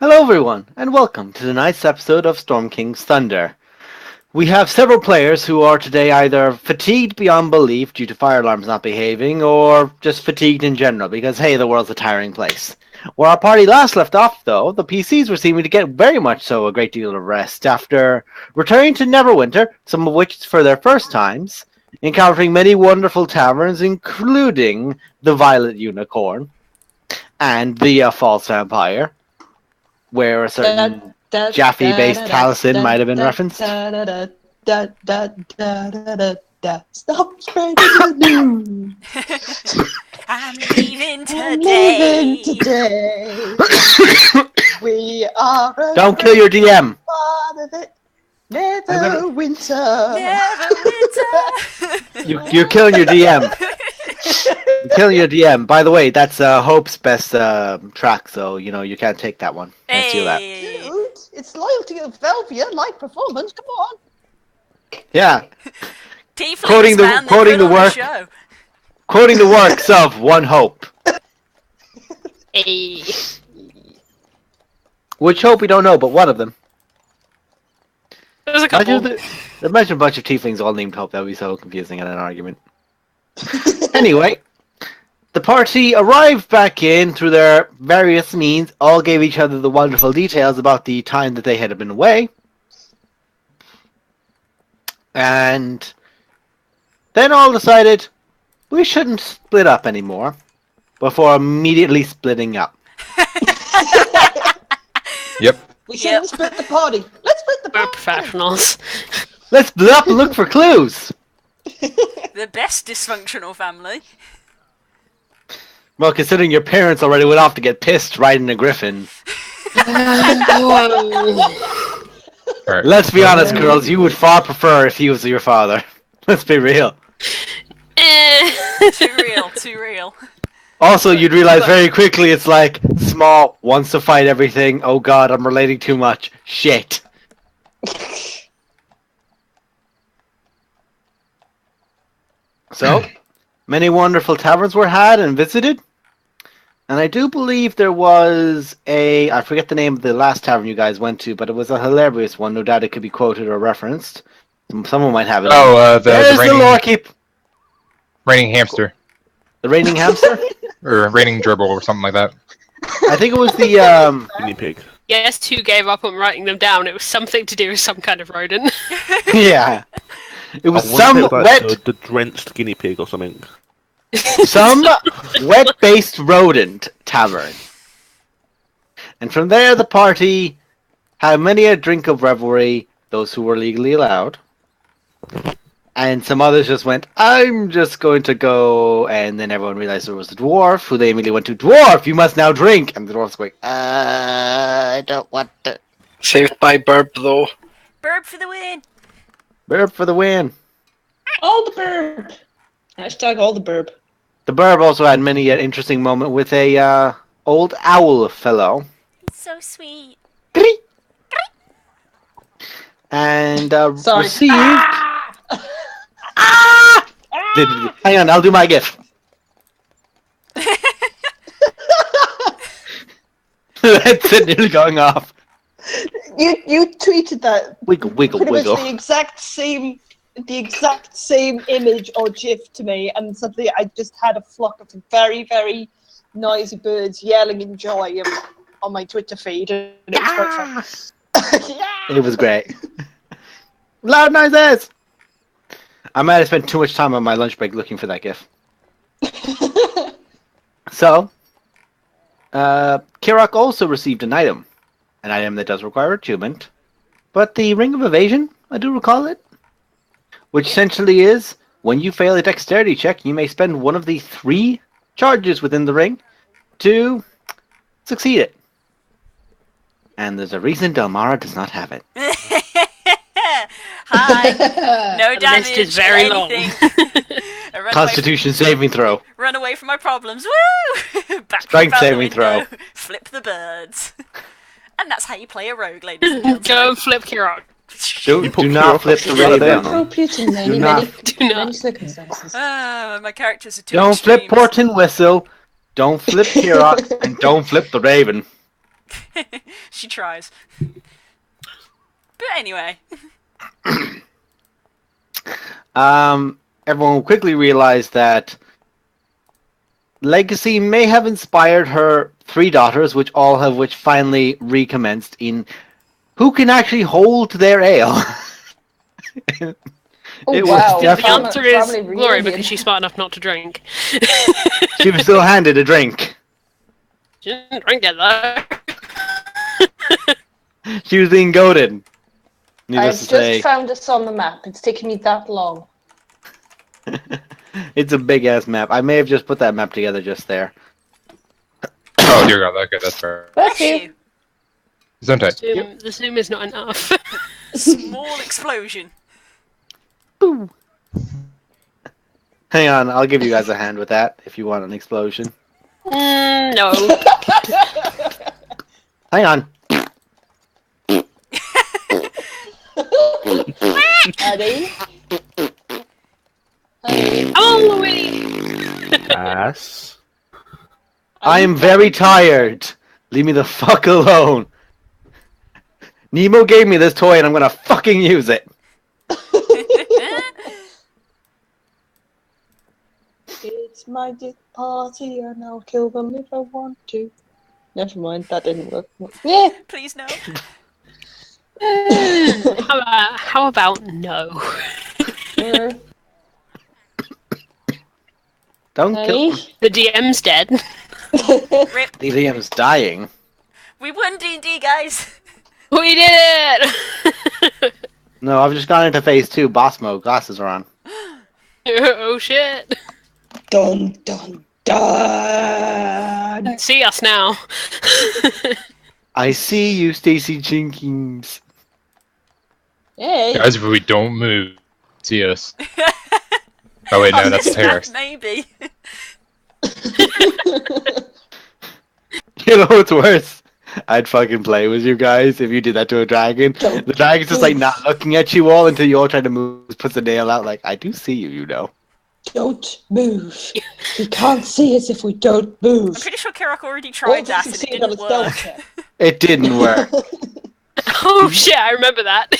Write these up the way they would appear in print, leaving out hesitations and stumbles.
Hello everyone, and welcome to tonight's episode of Storm King's Thunder. We have several players who are today either fatigued beyond belief due to fire alarms not behaving, or just fatigued in general because, hey, the world's a tiring place. Where our party last left off, though, the PCs were seeming to get very much so a great deal of rest after returning to Neverwinter, some of which for their first times, encountering many wonderful taverns, including the Violet Unicorn and the False Vampire, where a certain Jaffe-based Taliesin might have been referenced. Stop spreading the news. I'm leaving today. We are. Don't kill your DM. Never winter. Never winter. You're killing your DM. You're killing your DM. By the way, that's Hope's best track, so you can't take that one. Can't steal that. Dude, it's loyalty of Velvia, like performance. Come on. Yeah. Quoting Quoting the works of One Hope. Hey. Which Hope we don't know, but one of them. There's a couple. Imagine a bunch of tieflings all named Hope. That would be so confusing in an argument. Anyway, the party arrived back in through their various means, all gave each other the wonderful details about the time that they had been away. And then all decided we shouldn't split up anymore before immediately splitting up. Yep. We shouldn't split the party. Let's split the We're party. professionals. Let's split up and look for clues. The best dysfunctional family. Well, considering your parents already went off to get pissed riding a griffin. Right. Let's be honest, girls. You would far prefer if he was your father. Let's be real. Too real. Also, you'd realize very quickly it's like, Small wants to fight everything. Oh god, I'm relating too much. Shit. So, many wonderful taverns were had and visited. And I do believe there was I forget the name of the last tavern you guys went to, but it was a hilarious one. No doubt it could be quoted or referenced. Someone might have it. The lore keep. raining hamster. The raining hamster? Or raining gerbil or something like that. I think it was the guinea pig. Yes, who gave up on writing them down. It was something to do with some kind of rodent. yeah. It was I some wonder about wet the drenched guinea pig or something. some wet-based rodent tavern. And from there the party had many a drink of revelry, those who were legally allowed. And some others just went, I'm just going to go, and then everyone realized there was a dwarf, who they immediately went to, Dwarf, you must now drink! And the dwarf's going, I don't want to. Saved by burp, though. Burp for the win. Burp for the win. All the burp. Hashtag all the burp. The burb also had many an interesting moment with a old owl fellow. It's so sweet. And Sorry. received... Hang on, I'll do my gif. That's it, nearly going off. You tweeted that Wiggle, wiggle, pretty wiggle. much the exact same image or GIF to me, and suddenly I just had a flock of very, very noisy birds yelling in joy on my Twitter feed, and it was quite fun. Yeah! It was great. Loud noises! I might have spent too much time on my lunch break looking for that gif. So, Kirok also received an item that does require attunement, but the Ring of Evasion, I do recall it, which essentially is, when you fail a dexterity check, you may spend one of the 3 charges within the ring to succeed it. And there's a reason Delmara does not have it. Hi. No The damage. list is very long. Constitution saving throw. Run away from my problems. Woo! Back Strength out the saving throw. window, Flip the birds. And that's how you play a rogue, ladies and gentlemen. Go and flip Kirok. Do not flip the raven. Appropriate in many, Do not. many circumstances. My characters are too Don't flip extremes. Port and Whistle. Don't flip Kirok. And don't flip the raven. She tries. But anyway. Everyone will quickly realize that Legacy may have inspired her 3 daughters, which finally recommenced in who can actually hold their ale. Oh, It was wow. The definitely- answer is Family Glory reunion. because she's smart enough not to drink. She was still handed a drink. She didn't drink it though. She was being goaded. I've Needless to just say, found us on the map. It's taken me that long. it's a big ass map. I may have just put that map together just there. Oh dear God, okay, that's fair. Bless you. Gesundheit. The zoom is not enough. Small explosion. Boom. Hang on, I'll give you guys a hand with that if you want an explosion. No. Hang on. Eddie? Oh, wait. Pass. I am very tired. Leave me the fuck alone. Nemo gave me this toy and I'm gonna fucking use it. It's my dick party and I'll kill them if I want to. Never mind, that didn't work. Yeah. Please no. How about no? Don't kill. Hey? The DM's dead. Rip. The DM's dying. We won D&D, guys. We did it! No, I've just gone into phase 2. Boss mode. Glasses are on. Oh shit. Dun dun dun! See us now. I see you, Stacy Jenkins. Hey! Guys, if we don't move, see us. Oh wait, no, On that's this map, Terex. maybe. You know what's worse? I'd fucking play with you guys if you did that to a dragon. Don't The dragon's just like not looking at you all until you all try to move, puts a nail out like, I do see you, you know. Don't move. You can't see us if we don't move. I'm pretty sure Kirak already tried that and it succeed on didn't a stealth work. check. It didn't work. Oh shit, I remember that.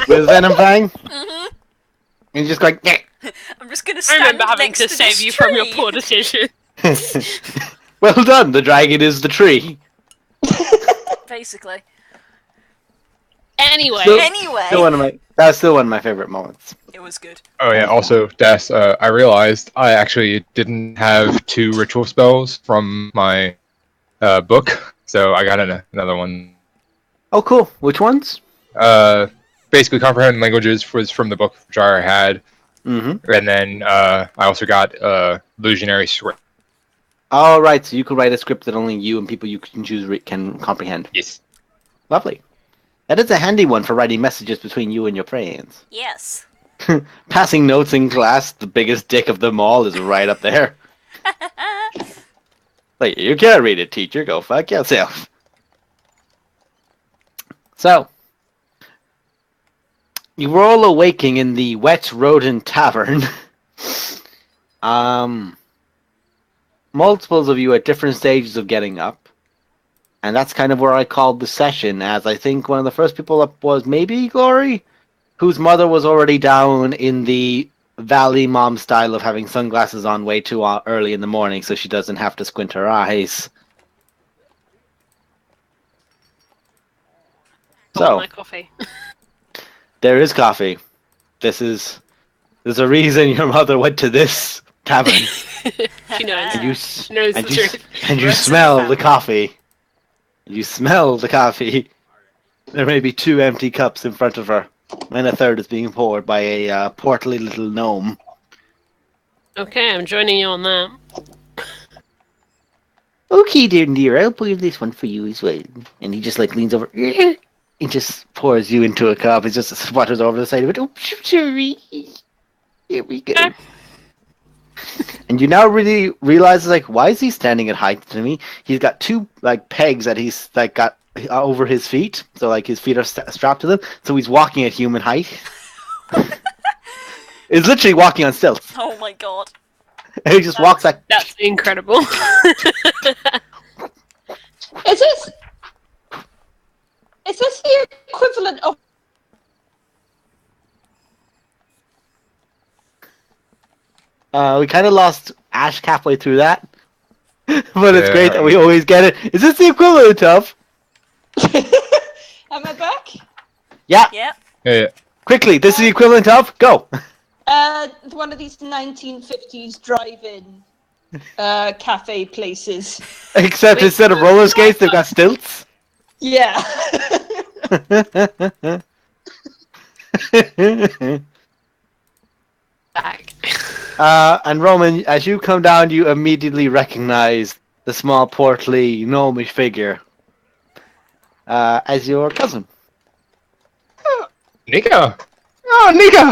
With Venom Fang, Mhm. and you just like, I'm just gonna I stand remember having next to this save you from your tree. poor decision. well done, the dragon is the tree. Basically. Anyway, So- Anyway, That's still one of my favorite moments. it was good. Oh yeah, also, Des, I realized I actually didn't have 2 ritual spells from my book, so I got another one. Oh, cool. Which ones? Basically, Comprehend Languages was from the book which I had, Mm-hmm. and then I also got Illusionary Script. All right, so you could write a script that only you and people you can choose can comprehend. Yes. Lovely. That is a handy one for writing messages between you and your friends. Yes. Passing notes in class, the biggest dick of them all is right up there. Like, you can't read it, teacher. Go fuck yourself. So, you were all awaking in the Wet Rodent Tavern. Multiples of you at different stages of getting up. And that's kind of where I called the session, as I think one of the first people up was maybe Glory, whose mother was already down in the Valley Mom style of having sunglasses on way too early in the morning so she doesn't have to squint her eyes. So, my coffee. there is coffee. There's a reason your mother went to this tavern. She knows. And you, She knows the and you, truth. and you Rest of the smell the family. coffee. You smell the coffee. There may be 2 empty cups in front of her, and a third is being poured by a portly little gnome. Okay, I'm joining you on that. Okay, dear, I'll pour this one for you as well. And he just like leans over and just pours you into a cup. It just sputters over the side of it. Oh, sorry. Here we go. And you now really realize, like, why is he standing at height to me? He's got 2 like pegs that he's like got over his feet, so like his feet are strapped to them. So he's walking at human height. He's literally walking on stilts. Oh my god. And he just walks like. That's incredible. Is this We kind of lost Ash halfway through that, but it's great that Yeah. we always get it. Is this the equivalent of? Am I back? Yeah, Yep. Yeah. quickly. This is the equivalent of. Go. One of these 1950s drive-in cafe places. Except Wait, instead of roller skates, they've got stilts. Yeah. Back. And Roman, as you come down, you immediately recognize the small, portly, gnomish figure as your cousin. Nico. Oh, Nico.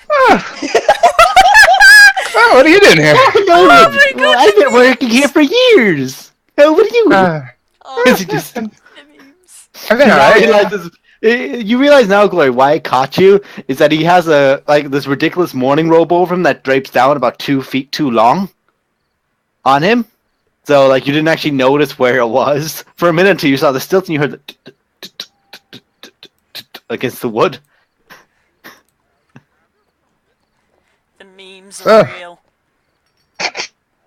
Oh. Oh, what are you doing here? Oh, I've been working here for years. How are you? Oh, Is it just- the memes. I've been You alright. realize now, Glory, why I caught you is that he has this ridiculous morning robe over him that drapes down about 2 feet too long on him. So you didn't actually notice where it was for a minute until you saw the stilts and you heard the against the wood. The memes are real.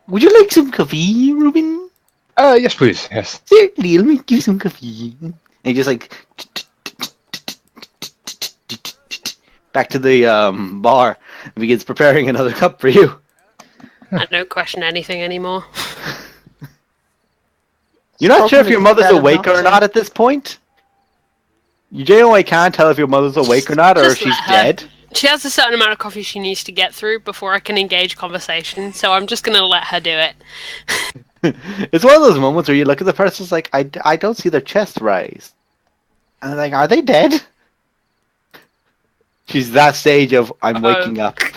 Would you like some coffee, Ruben? Yes, please. Yes. Certainly, let me give you some coffee. And he just back to the bar and begins preparing another cup for you. I don't question anything anymore. You're not sure if Probably your mother's better awake not or to. not at this point? You genuinely can't tell if your mother's awake or not, or if Just she's let her. dead. She has a certain amount of coffee she needs to get through before I can engage conversation, so I'm just gonna let her do it. It's one of those moments where you look at the person, it's like, I don't see their chest rise. And I'm like, are they dead? She's that stage of, I'm waking up. Poke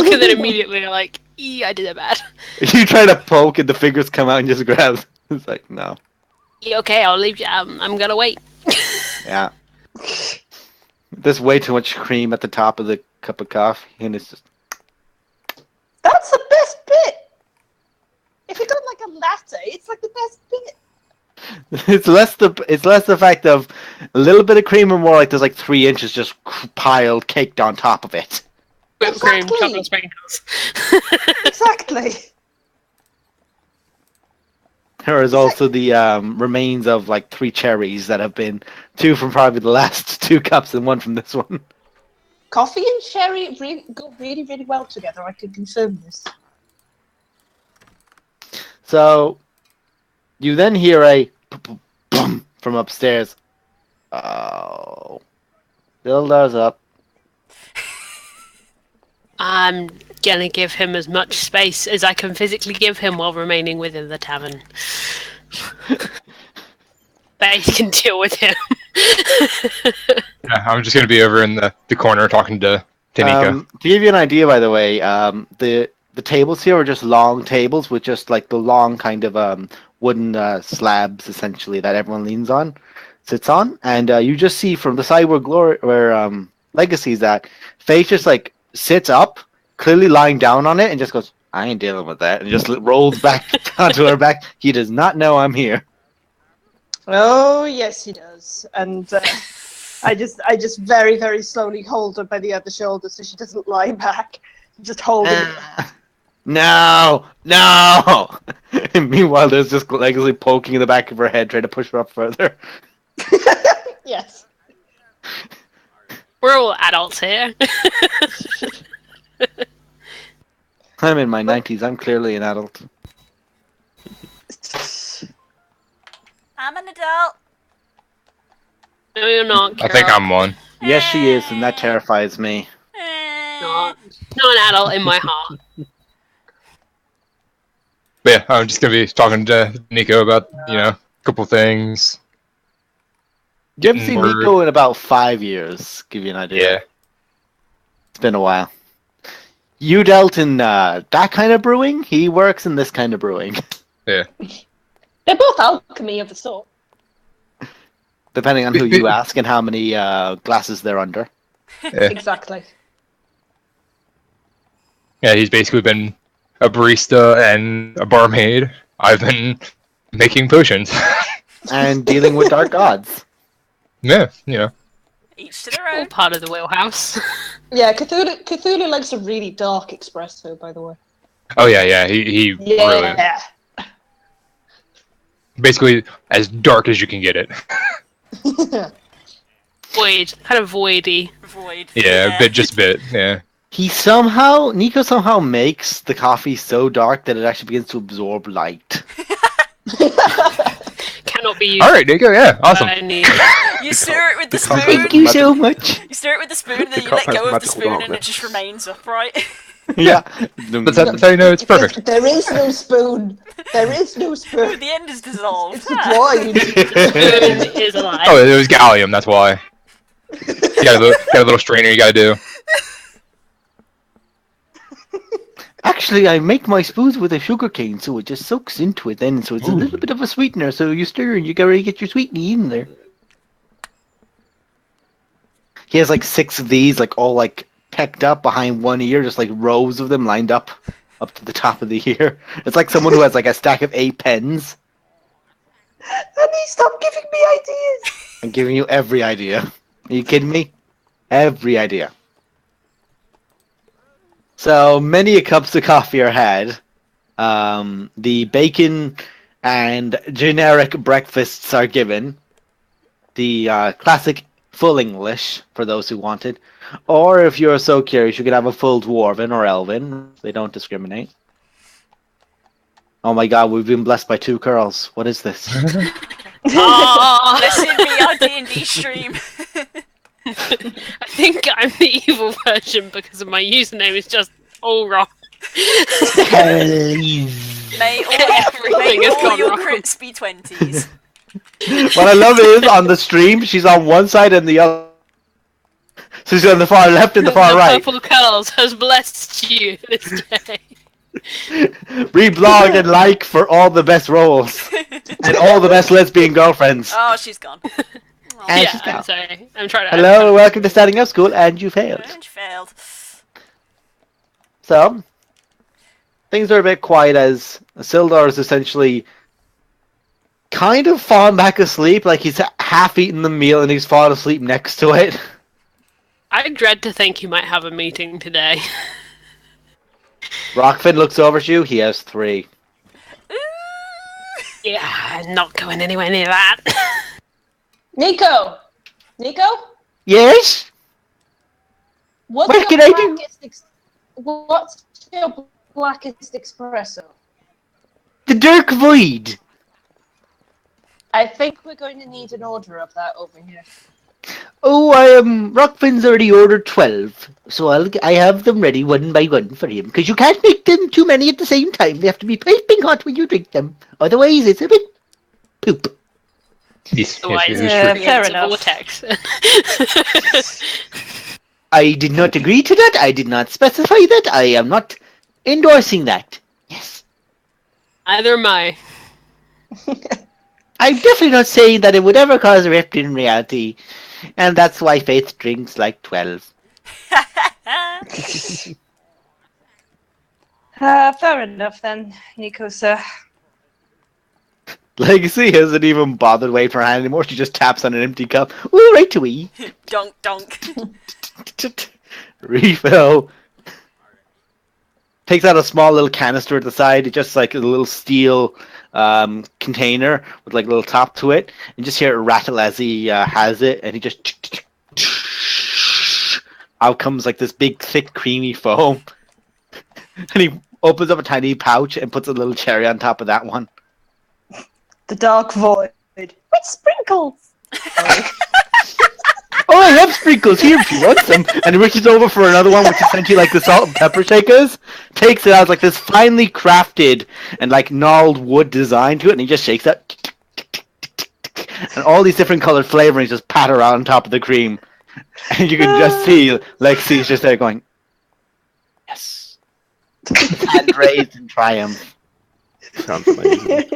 and then immediately like, I did it bad. You try to poke and the fingers come out and just grab. It's like, no. Okay, I'll leave you. I'm gonna wait. Yeah. There's way too much cream at the top of the cup of coffee, and it's just... That's the best bit. If you don't like a latte, it's like the best bit. It's less the fact of a little bit of cream and more like there's 3 inches just piled, caked on top of it. Whipped cream, Exactly. chocolate sprinkles. Exactly. There is also the remains of 3 cherries that have been 2 from probably the last 2 cups and 1 from this one. Coffee and sherry go really, really well together. I can confirm this. So, you then hear a boom from upstairs. Oh. Dildo's up. I'm gonna give him as much space as I can physically give him while remaining within the tavern. But he can deal with him. Yeah, I'm just gonna be over in the corner talking to Nico. To give you an idea, by the way, the tables here are just long tables with just the long kind of wooden slabs essentially that everyone sits on, and you just see from the side where Legacy's at, Faith just sits up, clearly lying down on it, and just goes, "I ain't dealing with that," and just rolls back onto her back. He does not know I'm here. Oh yes, he does. And I just very, very slowly hold her by the other shoulder so she doesn't lie back. Just holding her. No. And meanwhile, there's just Legacy poking in the back of her head, trying to push her up further. Yes. We're all adults here. I'm in my 90s. I'm clearly an adult. I'm an adult. No, you're not. I think girl. I'm one. Yes, she is, and that terrifies me. Not an adult in my heart. But yeah, I'm just gonna be talking to Nico about a couple things. You haven't seen Word. Nico in about 5 years. Give you an idea. Yeah. It's been a while. You dealt in that kind of brewing. He works in this kind of brewing. Yeah. They're both alchemy of a sort. Depending on who you ask and how many glasses they're under. Yeah. Exactly. Yeah, he's basically been a barista and a barmaid. I've been making potions. And dealing with dark gods. Yeah, Each to their All own. part of the wheelhouse. Yeah, Cthulhu likes a really dark espresso, by the way. Oh yeah. He really Yeah. basically as dark as you can get it. Void, kind of voidy. Void. Yeah, just a bit. Yeah. Nico somehow makes the coffee so dark that it actually begins to absorb light. Cannot be used. All right, Nico. Yeah, awesome. You stir it with the spoon. Thank you so much. You stir it with the spoon, and then The you cup let has go of the magical spoon, and it darkness. just remains upright. Yeah. That's how you know it's perfect. There is no spoon. There is no spoon. The end is dissolved. It's void. Spoon is alive. Oh, it was gallium. That's why. You got a little strainer you gotta do. Actually, I make my spoons with a sugar cane, so it just soaks into it then, so it's a little bit of a sweetener, so you stir and you already get your sweetening in there. He has like 6 of these, like all like pecked up behind one ear, just like rows of them lined up to the top of the ear. It's like someone who has like a stack of 8 pens. Honey, stop giving me ideas. I'm giving you every idea. Are you kidding me? Every idea. So many a cups of coffee are had. The bacon and generic breakfasts are given. The classic full English for those who want it. Or if you're so curious, you could have a full Dwarven or Elven. They don't discriminate. Oh my god, we've been blessed by 2 girls. What is this? Oh, Blessed be our D&D stream. I think I'm the evil version because of my username is just all wrong. May Everything has all gone your wrong. crits be 20s. What I love is on the stream, she's on one side and the other. So she's on the far left and the far right. Purple Curls has blessed you this day. Reblog and like for all the best roles and all the best lesbian girlfriends. Oh, she's gone. Oh, And Yeah, she's I'm down. sorry. I'm trying to. Hello, welcome to Standing Up School, and you failed. she failed. So, things are a bit quiet as Sildar is essentially kind of fallen back asleep, like he's half eaten the meal and he's fallen asleep next to it. I dread to think you might have a meeting today. Rockfin looks over at you, he has 3. Yeah, I'm not going anywhere near that. Nico. Yes? What's What can I do? What's your blackest espresso? The Dirk Void! I think we're going to need an order of that over here. Oh, Rockfin's already ordered 12, so I have them ready one by one for him, because you can't make them too many at the same time. They have to be piping hot when you drink them. Otherwise, it's a bit poop. Yes, Otherwise, it is Yeah, true. fair it's a enough. vortex. I did not agree to that. I did not specify that. I am not endorsing that. Yes. Either am I. I'm definitely not saying that it would ever cause a rift in reality, and that's why Faith drinks like 12. Fair enough then, Nico, sir. Legacy hasn't even bothered waiting for her hand anymore. She just taps on an empty cup. Ooh, right to wee. Dunk, dunk. Refill. Takes out a small little canister at the side. It's just like a little steel container with like a little top to it. And just hear it rattle as he has it. And he just... Out comes like this big, thick, creamy foam. And he opens up a tiny pouch and puts a little cherry on top of that one. The dark void. With sprinkles! Oh, I have sprinkles here if you want some. And he reaches over for another one, which is essentially like the salt and pepper shakers. Takes it out, like this finely crafted and like gnarled wood design to it, and he just shakes it. And all these different colored flavorings just patter around on top of the cream. And you can just see Lexi's just there going, yes. And raised in triumph. Sounds amazing.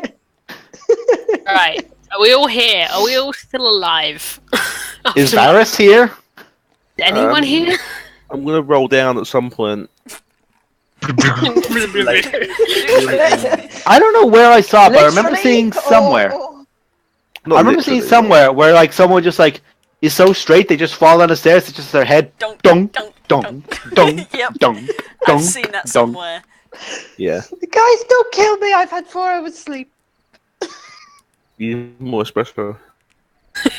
Right. Are we all here? Are we all still alive? Is Varys here? Anyone here? I'm gonna roll down at some point. I don't know where I saw it, but I remember Literally? seeing somewhere. Not I remember seeing literally. somewhere where like someone just like is so straight they just fall down the stairs. It's just their head Dunk, dunk, dunk. dunk, dunk, Yep. dunk, I've dunk, seen that dunk. somewhere. Yeah. Guys, don't kill me. I've had 4 hours sleep. You need more espresso.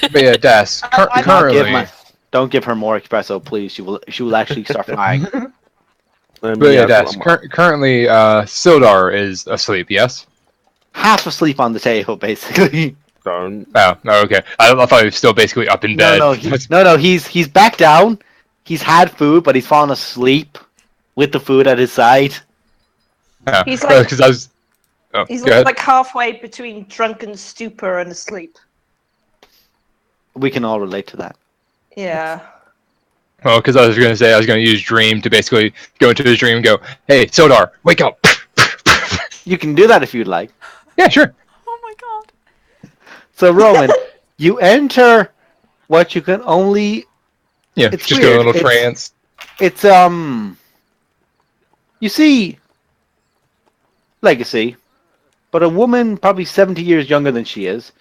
But yeah, Das. I'm Currently, Don't give her more espresso, please. She will actually start flying. but yeah, yeah, Das. Currently, Sildar is asleep. Yes. Half asleep on the table, basically. don't. Oh, okay. I thought he was still basically up in bed. No, he's back down. He's had food, but he's fallen asleep with the food at his side. He's like- because I was. Oh, He's go ahead. like halfway between drunken stupor and asleep. We can all relate to that. Yeah. Well, because I was going to use Dream to basically go into his dream and go, "Hey, Sildar, wake up!" You can do that if you'd like. Yeah, sure. Oh my god. So, Rowan, you enter what you can only. Yeah, It's just go a weird. little trance. It's You see, Legacy, but a woman probably 70 years younger than she is,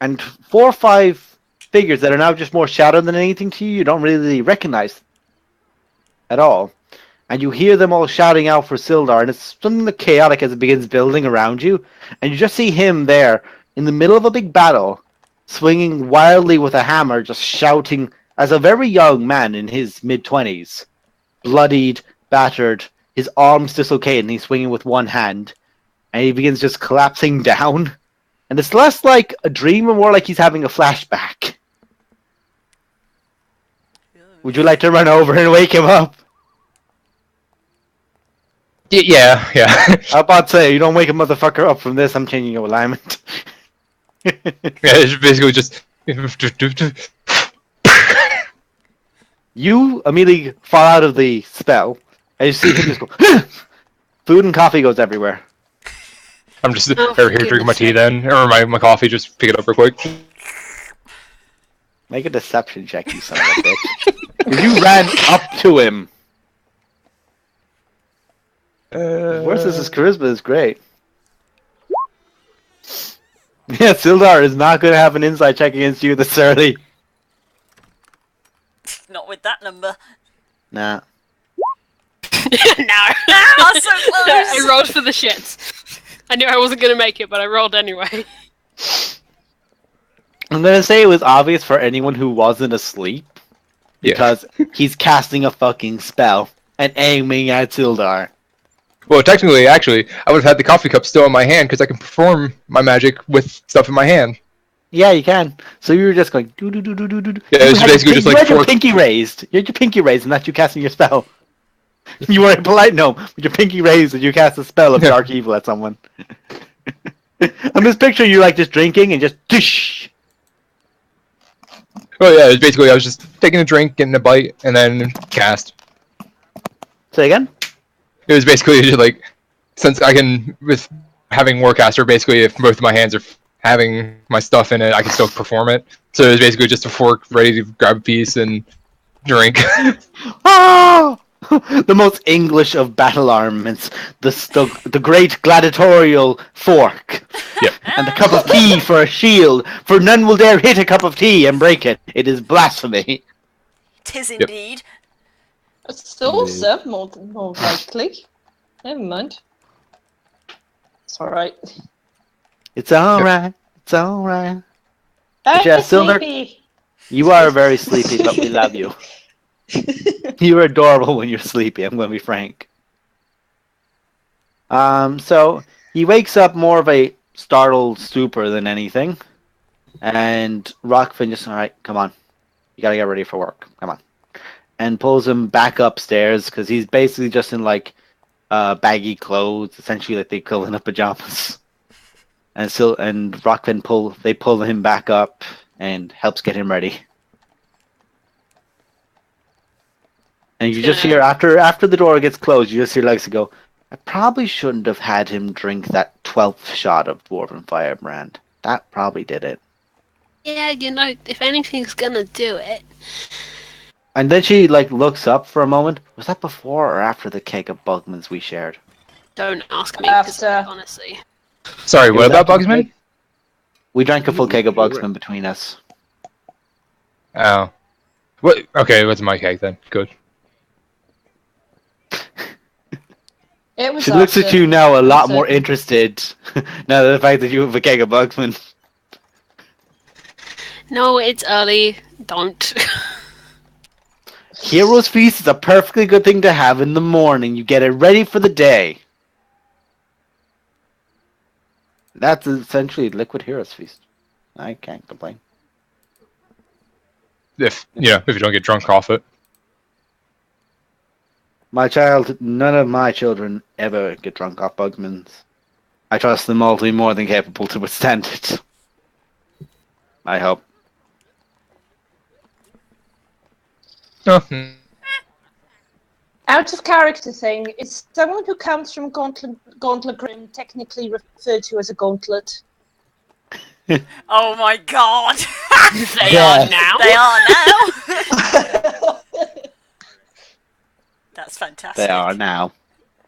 and 4 or 5 figures that are now just more shadow than anything to you. You don't really recognize at all, and you hear them all shouting out for Sildar, and it's something that chaotic as it begins building around you, and you just see him there in the middle of a big battle, swinging wildly with a hammer, just shouting as a very young man in his mid-20s, bloodied, battered, his arms dislocated, and he's swinging with one hand, and he begins just collapsing down. And it's less like a dream and more like he's having a flashback. Would you like to run over and wake him up? Yeah. I'm about to say, you don't wake a motherfucker up from this, I'm changing your alignment. Yeah, it's basically just. You immediately fall out of the spell, and you see him just go, food and coffee goes everywhere. I'm just Oh, over here for drinking my tea goodness then, or my coffee, just pick it up real quick. Make a deception check, you son of a bitch. 'Cause you ran up to him. Versus his charisma is great. Yeah, Sildar is not going to have an insight check against you this early. Not with that number. Nah. No. Ah, so close! I rolled for the shits. I knew I wasn't going to make it, but I rolled anyway. I'm going to say it was obvious for anyone who wasn't asleep. Because he's casting a fucking spell and aiming at Sildar. Well, technically, actually, I would have had the coffee cup still in my hand because I can perform my magic with stuff in my hand. Yeah, you can. So you were just going do do do do do do. Yeah, it's basically just you like had your four. pinky raised. You had your pinky raised, and that's you casting your spell. You were a polite gnome with your pinky raised, and you cast a spell of dark evil at someone. I'm just picturing you like just drinking and just dish. Well, yeah, it's basically I was just taking a drink, getting a bite, and then cast. Say again. It was basically just like, since I can, with having Warcaster, basically if both of my hands are having my stuff in it, I can still perform it. So it was basically just a fork ready to grab a piece and drink. Oh! The most English of battle armaments, the great gladiatorial fork. Yep. And a cup of tea for a shield, for none will dare hit a cup of tea and break it. It is blasphemy. 'Tis indeed. A saucer, more likely. Never mind. It's alright. It's alright. It's alright. I'm Yeah, Silver- sleepy. You are very sleepy, but we love you. You're adorable when you're sleepy, I'm going to be frank. So he wakes up more of a startled stupor than anything. And Rockfin just, alright, come on. You gotta get ready for work. Come on. And pulls him back upstairs because he's basically just in like baggy clothes, essentially like the equivalent of pajamas. And Rockfin pull him back up and helps get him ready. And you just hear after the door gets closed, you just hear Legacy go, I probably shouldn't have had him drink that 12th shot of Dwarven Firebrand. That probably did it. Yeah, you know, if anything's gonna do it. And then she looks up for a moment. Was that before or after the keg of Bugmans we shared? Don't ask me, 'cause After. honestly. Sorry, what was about after the Bugsman? keg. We drank a full keg of You're right. Bugsman between us. Oh. What? Okay, what's my cake then? Good. It was She looks at after. you now a lot So- more interested. Now the fact that you have a keg of Bugsman. No, it's early. Don't. Heroes Feast is a perfectly good thing to have in the morning. You get it ready for the day. That's essentially Liquid Heroes Feast. I can't complain. If if you don't get drunk off it. None of my children ever get drunk off Bugsman's. I trust them all to be more than capable to withstand it. I hope. Oh, Out of character thing, is someone who comes from Gauntlet Grim technically referred to as a gauntlet? Oh my god! They Yeah. are now. They are now! That's fantastic. They are now.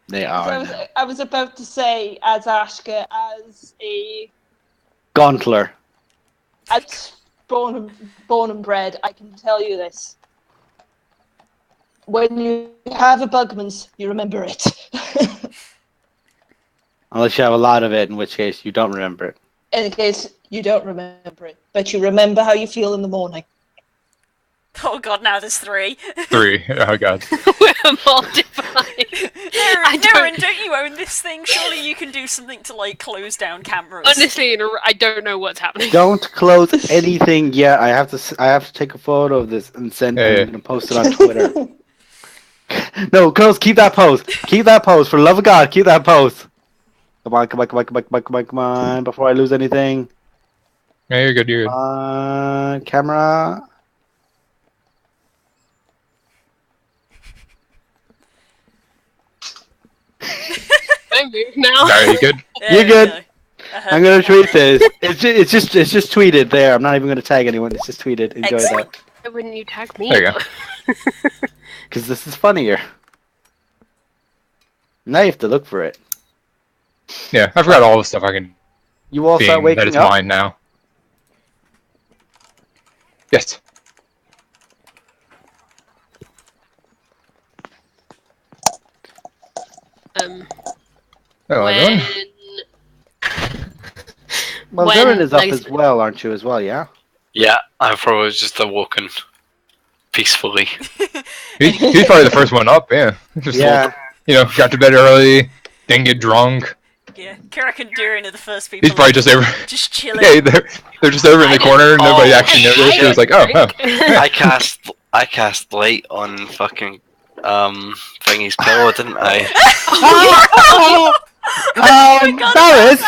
They are now. I was about to say, as Ashka, as Gauntler. born and bred, I can tell you this. When you have a Bugman's, you remember it. Unless you have a lot of it, in which case you don't remember it. In case you don't remember it, but you remember how you feel in the morning. Oh god, now there's 3. 3. Oh god. We're mortified. Naren, don't you own this thing? Surely you can do something to, like, close down cameras. Honestly, I don't know what's happening. Don't close anything yet. I have to take a photo of this and send it and post it on Twitter. No, girls, keep that pose. Keep that pose. For the love of God, keep that pose. Come on, come on, come on, come on, come on, come on, come on. Before I lose anything. Yeah, you're good, you're good. Camera. I move now. Are you good? There You're we good. go. I'm gonna tweet this. It's just tweeted there. I'm not even gonna tag anyone. It's just tweeted. Enjoy Excellent. that. Why wouldn't you tag me? There you go. Because this is funnier. Now you have to look for it. Yeah, I forgot all the stuff I can You all start being that waking it's up. mine now. Yes. Hello, When everyone. Well, when, Zeren is up like- as well, aren't you? As well, yeah. Yeah, I've probably just awoken peacefully. He's probably the first one up, yeah. Just Yeah. got to bed early, didn't get drunk. Yeah, Kirak and Durin are the first people. He's probably just over. just chilling. Yeah, they're just over in the corner. Nobody Oh, actually noticed. shit. He was like, oh, oh. I cast light on fucking thingy's pillow, didn't I? Barris,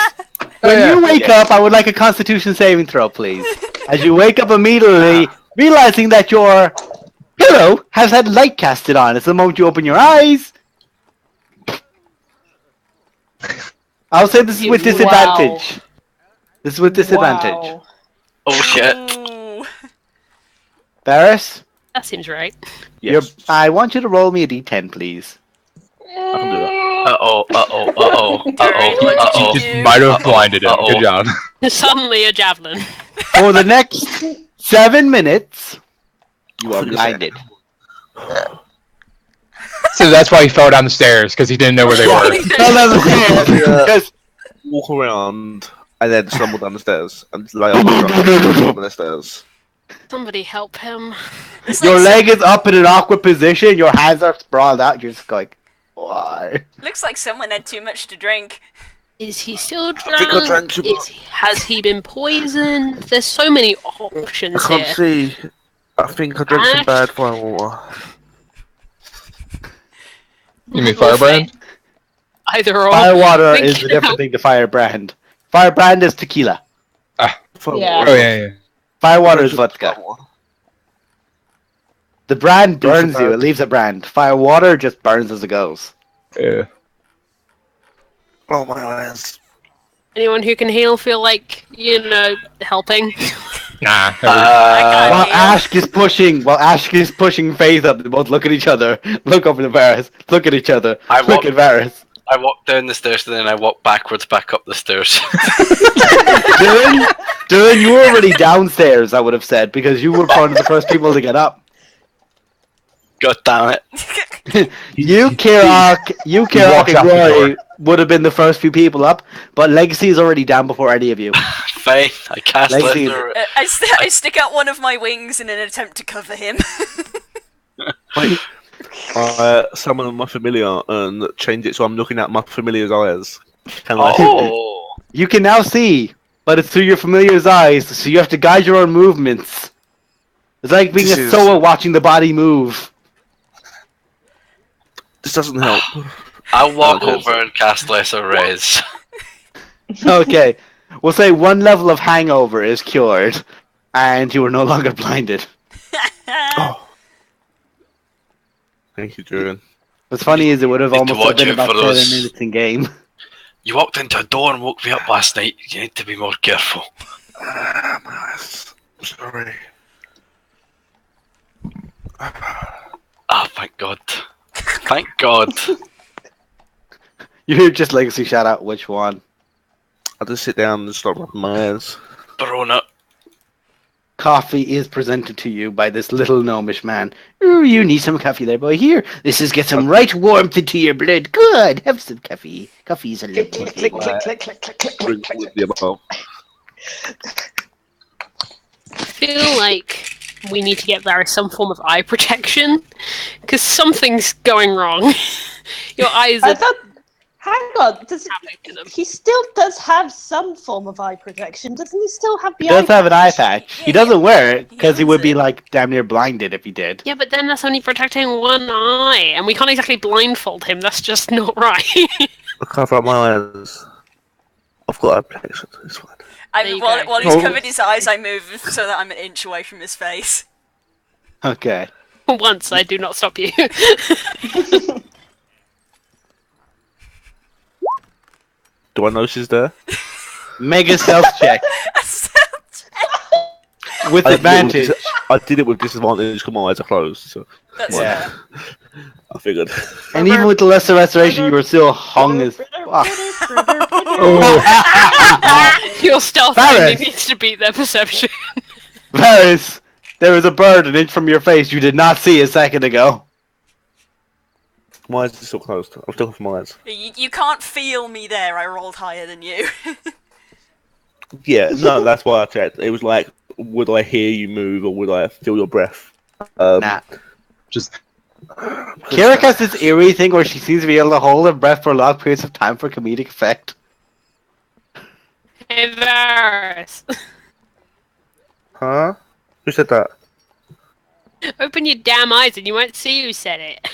when yeah. you wake up, I would like a Constitution saving throw, please. As you wake up immediately, realizing that your pillow has had light casted on. It's the moment you open your eyes. I'll say this is with disadvantage. This is with disadvantage. Wow. Oh shit. Ooh. Barris, That seems right. Yes. I want you to roll me a d10, please. I can do that. Uh-oh, uh-oh, uh-oh, Durin, uh-oh, what did you uh-oh. Just do? might have blinded him. Uh-oh. Good job. Suddenly a javelin. For the next 7 minutes, you are Figure blinded. So that's why he fell down the stairs, because he didn't know where they were. Because Walk around and then stumble down the stairs and lay on the stairs. Somebody help him. It's your like leg is up in an awkward position, your hands are sprawled out, you're just like, why? looks like someone had too much to drink. Is he still think I drank drunk? too much. Has he been poisoned? There's so many I options can't here. see. I think I drank some Ash. bad firewater. You mean firebrand? Either or. Firewater Thank is a you. different thing to firebrand. Firebrand is tequila. Firewater. Yeah. Oh, yeah. Firewater is vodka. The brand burns you, it leaves a brand. Firewater just burns as it goes. Yeah. Oh my eyes. Anyone who can heal feel like, helping? Nah. While Yeah. Ash is pushing Faith up, they both look at each other, look up at Varys, look at each other, I look walk- at Varys. I walked down the stairs and then I walked backwards back up the stairs. Dylan, you were already downstairs, I would have said, because you were one of the first people to get up. God damn it. You, Kirok, walks and out the Rory would have been the first few people up, but Legacy is already down before any of you. Fine, I cast Legacy- Lesser. I stick out one of my wings in an attempt to cover him. I summon my familiar and change it so I'm looking at my familiar's eyes. Can I? Oh! You can now see, but it's through your familiar's eyes, so you have to guide your own movements. It's like being This a is- Soa watching the body move. This doesn't help. I'll walk Okay. over and cast Lesser Res. Okay, we'll say one level of hangover is cured, and you are no longer blinded. Oh. Thank you, Julian. What's funny is it would have Need to almost watch been out about for 7 those- minutes in game. You walked into a door and woke me up last night. You need to be more careful. My eyes. Sorry. Oh, thank God. Thank God. You hear just Legacy shout out, which one? I just sit down and start rubbing my eyes. Barona. Coffee is presented to you by this little gnomish man. Ooh, you need some coffee there, boy. Here, this is get some right warmth into your blood. Good, have some coffee. Coffee's a Click, lovely click, thing. click, click, click, click, click, Bring click, all click, of the above. I feel like we need to get Varys some form of eye protection because something's going wrong. Your eyes I are thought. Hang on. happening to them. He still does have some form of eye protection, doesn't he? Still have the He does eye have an eye patch? patch. He doesn't wear it because he owns would be it. like damn near blinded if he did. Yeah, but then that's only protecting one eye, and we can't exactly blindfold him. That's just not right. I cover up my eyes. I've got eye protection. It's fine. There you While go. he's Oh. covered his eyes, I move so that I'm an inch away from his face. Okay. Once I do not stop you. Do I know she's there? Mega stealth check with advantage. I did it with disadvantage because my eyes are closed. So That's Yeah. I figured. And even with the lesser restoration, you were still hung as fuck. Your stealth Varys. only needs to beat their perception. Varys, there was a bird an inch from your face you did not see a second ago. My eyes are still closed. I'm still with my eyes. You can't feel me there. I rolled higher than you. Yeah, no, that's why I checked. It was like, would I hear you move or would I feel your breath? Nah. Just Kirik has this eerie thing where she seems to be able to hold her breath for long periods of time for comedic effect. Hey, Varys. Huh? Who said that? Open your damn eyes and you won't see who said it.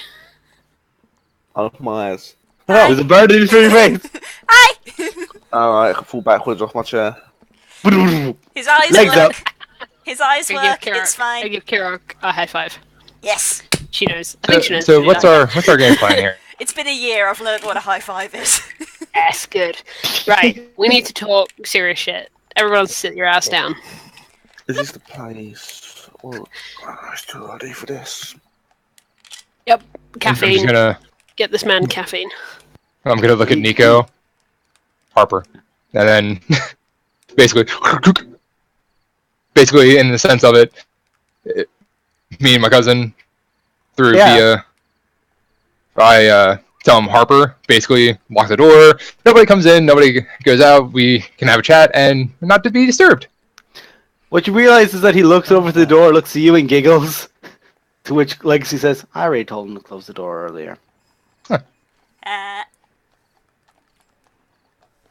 I opened my eyes. There's a bird in your face. Hi! Alright, I can fall backwards off my chair. His eyes Legs work. up. His eyes I work. give It's I fine. give Kira a high five. Yes. She knows. I think she knows. so to do what's that. our game plan here? It's been a year. I've learned what a high five is. Yes, good. Right, we need to talk serious shit. Everyone sit your ass down. Is this the place? Oh, it's too early for this. Yep, I'm caffeine. just gonna Get this man caffeine. look at Nico, Harper, and then basically in the sense of it, me and my cousin through Yeah. I tell him Harper, basically lock the door. Nobody comes in, nobody goes out. We can have a chat and not to be disturbed. What you realize is that he looks over the door, looks at you, and giggles. To which Legacy says, I already told him to close the door earlier.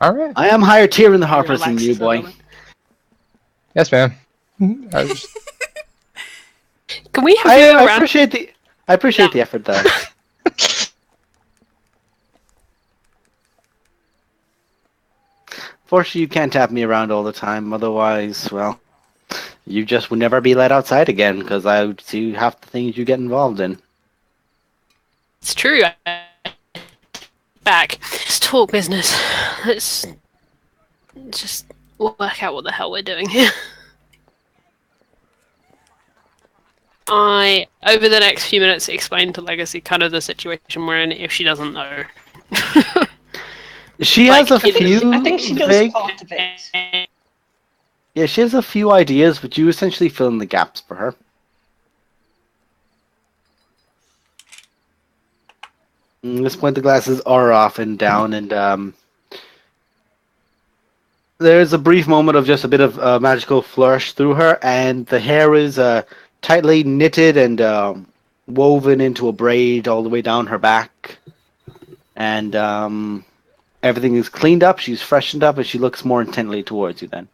All right. I am higher tier in the Harpers than Relax you, for a boy. moment. Yes, ma'am. I was- Can we have you I around? appreciate the effort, though. Fortunately, you can't tap me around all the time. Otherwise, well, you just would never be let outside again because I would see half the things you get involved in. It's true. Back. Let's talk business. Let's just work out what the hell we're doing here. I, over the next few minutes, explain to Legacy kind of the situation we're in if she doesn't know. She Like, has a few. I think she knows vague- part of it. Yeah, she has a few ideas, but you essentially fill in the gaps for her. At this point, the glasses are off and down, and there's a brief moment of just a bit of magical flourish through her, and the hair is tightly knitted and woven into a braid all the way down her back. And everything is cleaned up, she's freshened up, and she looks more intently towards you then.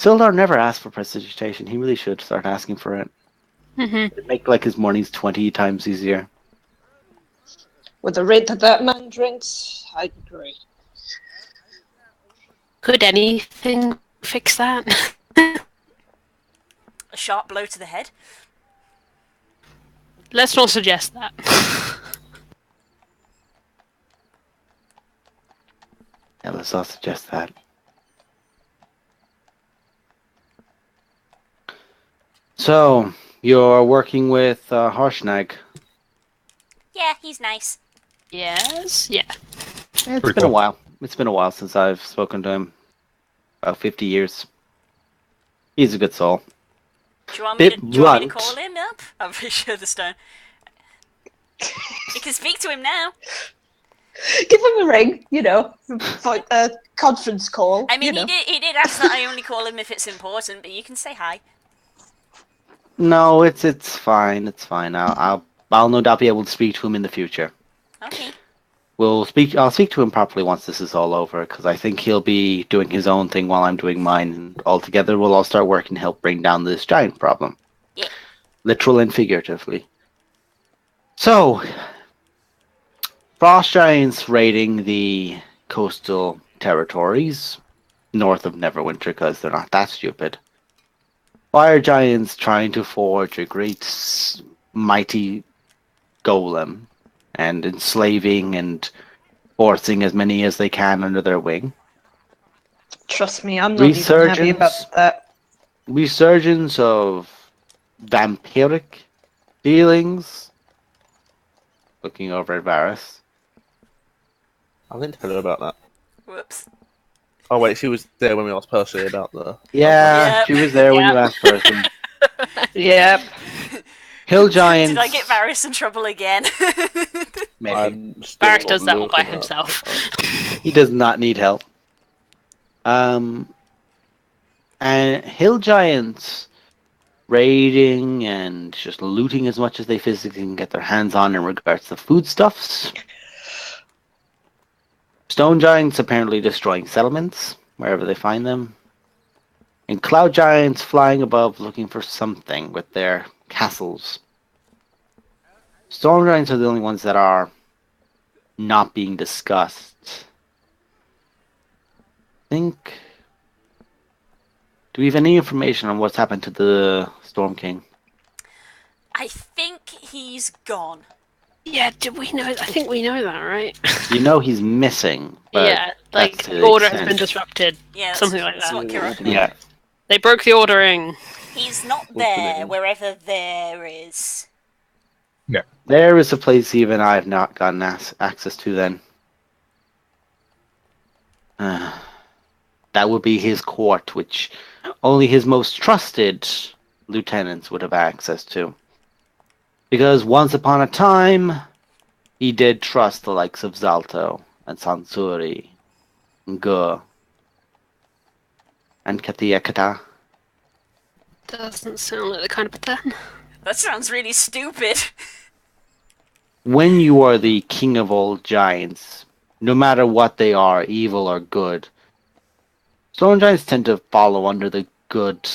Sildar never asked for prestidigitation. He really should start asking for it. It'd make like his mornings 20 times easier. With the rate that man drinks, I agree. Could anything fix that? A sharp blow to the head. Let's not suggest that. Yeah, let's not suggest that. So, you're working with Harshnag. Yeah, he's nice. Yes. Yeah. It's Pretty been a cool. while. It's been a while since I've spoken to him. About 50 years. He's a good soul. Do you want me Bit to, do you want me to blunt. call him up? I'm pretty sure the stone. You can speak to him now. Give him a ring, for a conference call. I mean, he did ask that I only call him if it's important, but you can say hi. No, it's fine. It's fine. I'll no doubt be able to speak to him in the future. Okay. I'll speak to him properly once this is all over, because I think he'll be doing his own thing while I'm doing mine, and all together we'll all start working to help bring down this giant problem. Yeah. Literal and figuratively. So, frost giants raiding the coastal territories north of Neverwinter, because they're not that stupid. Fire giants trying to forge a great, mighty golem, and enslaving and forcing as many as they can under their wing. Trust me, I'm not even happy about that. Resurgence of vampiric feelings. Looking over at Varys. I didn't tell her about that. Whoops. Oh wait, she was there when we asked Percy about the. Yeah, Yep. she was there when you Yep. asked person. Yep. Hill giants. Did I get Varys in trouble again? Maybe. I'm still Varys not does that all by looking at- himself. He does not need help. And hill giants raiding and just looting as much as they physically can get their hands on in regards to foodstuffs. Stone giants apparently destroying settlements wherever they find them. And cloud giants flying above looking for something with their castles. Storm giants are the only ones that are not being discussed. I think. Do we have any information on what's happened to the Storm King? I think he's gone. Yeah, did we know? I think we know that, right? You know he's missing. But Yeah, like that's to the the order has extent. been disrupted. Yeah, that's, Something like that's that. what Kira. Yeah. They broke the ordering. He's not the there, name? wherever there is. There is a place even I have not gotten access to then. That would be his court, which only his most trusted lieutenants would have access to. Because once upon a time, he did trust the likes of Zalto and Sansuri and Gur and Katiakata. Doesn't sound like the kind of plan. That sounds really stupid. When you are the king of all giants, no matter what they are, evil or good, stone giants tend to follow under the good,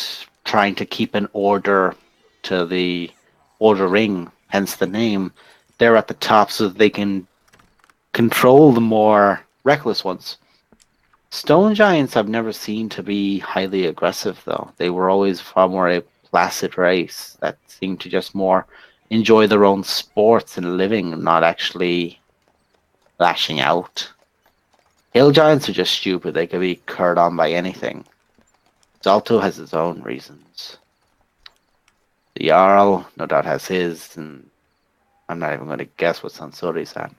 trying to keep an order to the order ring, hence the name. They're at the top so that they can control the more reckless ones. Stone giants I've never seen to be highly aggressive, though. They were always far more a placid race that seemed to just more enjoy their own sports and living, not actually lashing out. Hill giants are just stupid. They could be curd on by anything. Zalto has his own reasons. The Jarl, no doubt, has his, and I'm not even going to guess what Sansori's at.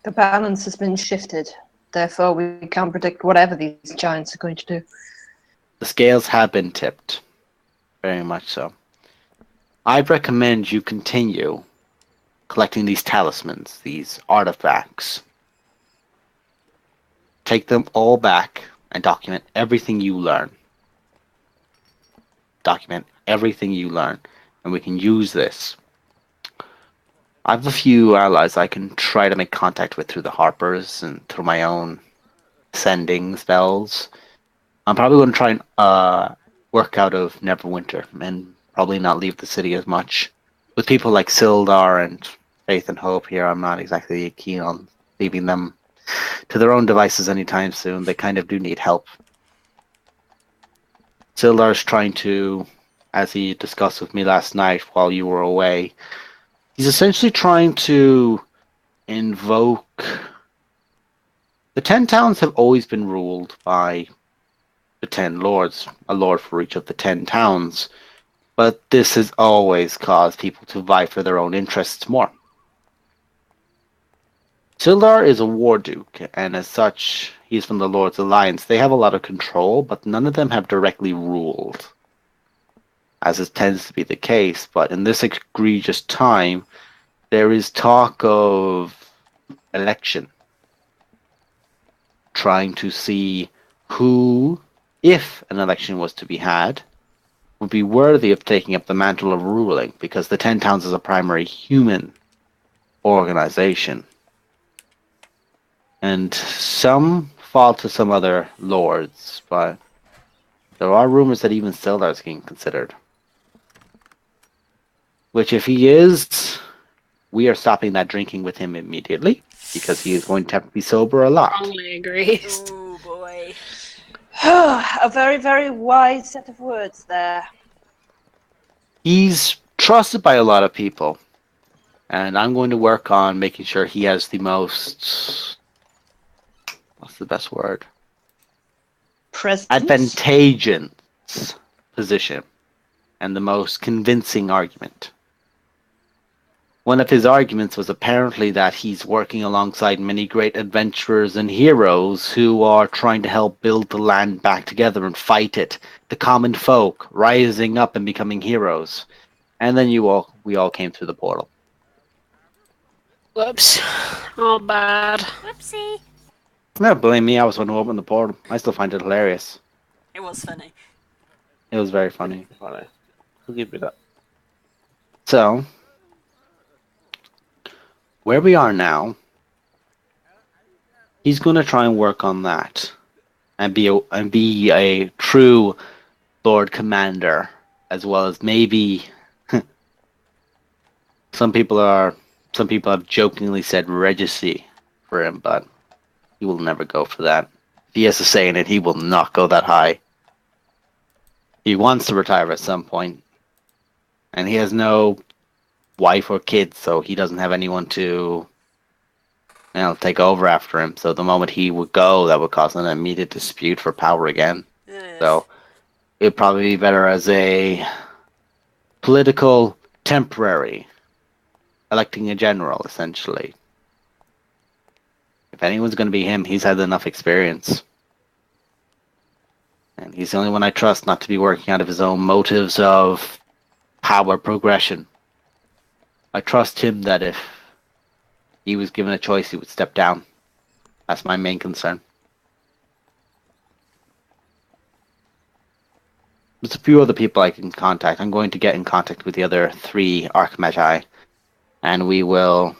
The balance has been shifted. Therefore, we can't predict whatever these giants are going to do. The scales have been tipped. Very much so. I'd recommend you continue collecting these talismans, these artifacts. Take them all back and document everything you learn. Document everything you learn, and we can use this. I have a few allies I can try to make contact with through the Harpers and through my own sending spells. I'm probably going to try and work out of Neverwinter and probably not leave the city as much. With people like Sildar and Faith and Hope here, I'm not exactly keen on leaving them to their own devices anytime soon. They kind of do need help. Sildar's trying to, as he discussed with me last night while you were away, he's essentially trying to invoke... The 10 towns have always been ruled by the 10 lords, a lord for each of the 10 towns, but this has always caused people to vie for their own interests more. Sildar is a war duke, and as such, he's from the Lord's Alliance. They have a lot of control, but none of them have directly ruled, as it tends to be the case. But in this egregious time, there is talk of election, trying to see who, if an election was to be had, would be worthy of taking up the mantle of ruling, because the 10 Towns is a primary human organization. And some fall to some other lords, but there are rumors that even Sildar is being considered. Which, if he is, we are stopping that drinking with him immediately, because he is going to have to be sober a lot. Strongly agree. Oh boy. A very, very wise set of words there. He's trusted by a lot of people, and I'm going to work on making sure he has the most... What's the best word? Presence? Advantageous position, and the most convincing argument. One of his arguments was apparently that he's working alongside many great adventurers and heroes who are trying to help build the land back together and fight it. The common folk rising up and becoming heroes. And then we all came through the portal. Whoops. All bad. Whoopsie. No, blame me, I was the one who opened the portal. I still find it hilarious. It was funny. It was very funny. Funny. I'll give you that. So, where we are now, he's going to try and work on that and be a true Lord Commander, as well as maybe some people have jokingly said Regency for him, but he will never go for that. If he has a say in it, he will not go that high. He wants to retire at some point, and he has no wife or kids, so he doesn't have anyone to take over after him. So the moment he would go, that would cause an immediate dispute for power again. Ugh. So it'd probably be better as a political temporary, electing a general, essentially. If anyone's going to be him, he's had enough experience. And he's the only one I trust not to be working out of his own motives of power progression. I trust him that if he was given a choice, he would step down. That's my main concern. There's a few other people I can contact. I'm going to get in contact with the other 3 Archmagi, and we will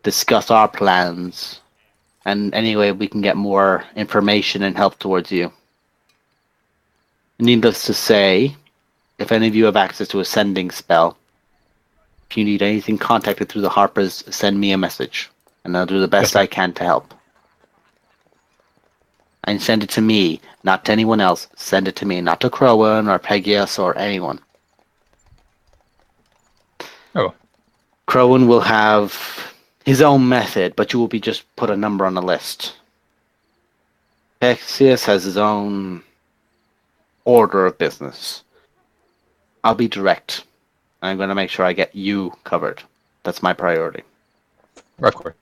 discuss our plans, and anyway we can get more information and help towards you. Needless to say, if any of you have access to a sending spell, if you need anything contacted through the Harpers, send me a message, and I'll do the best I can to help. And send it to me, not to anyone else. Send it to me, not to Crowan or Pegius or anyone. Oh. Crowan will have his own method, but you will be just put a number on the list. Pegius has his own order of business. I'll be direct. I'm going to make sure I get you covered. That's my priority. Of course.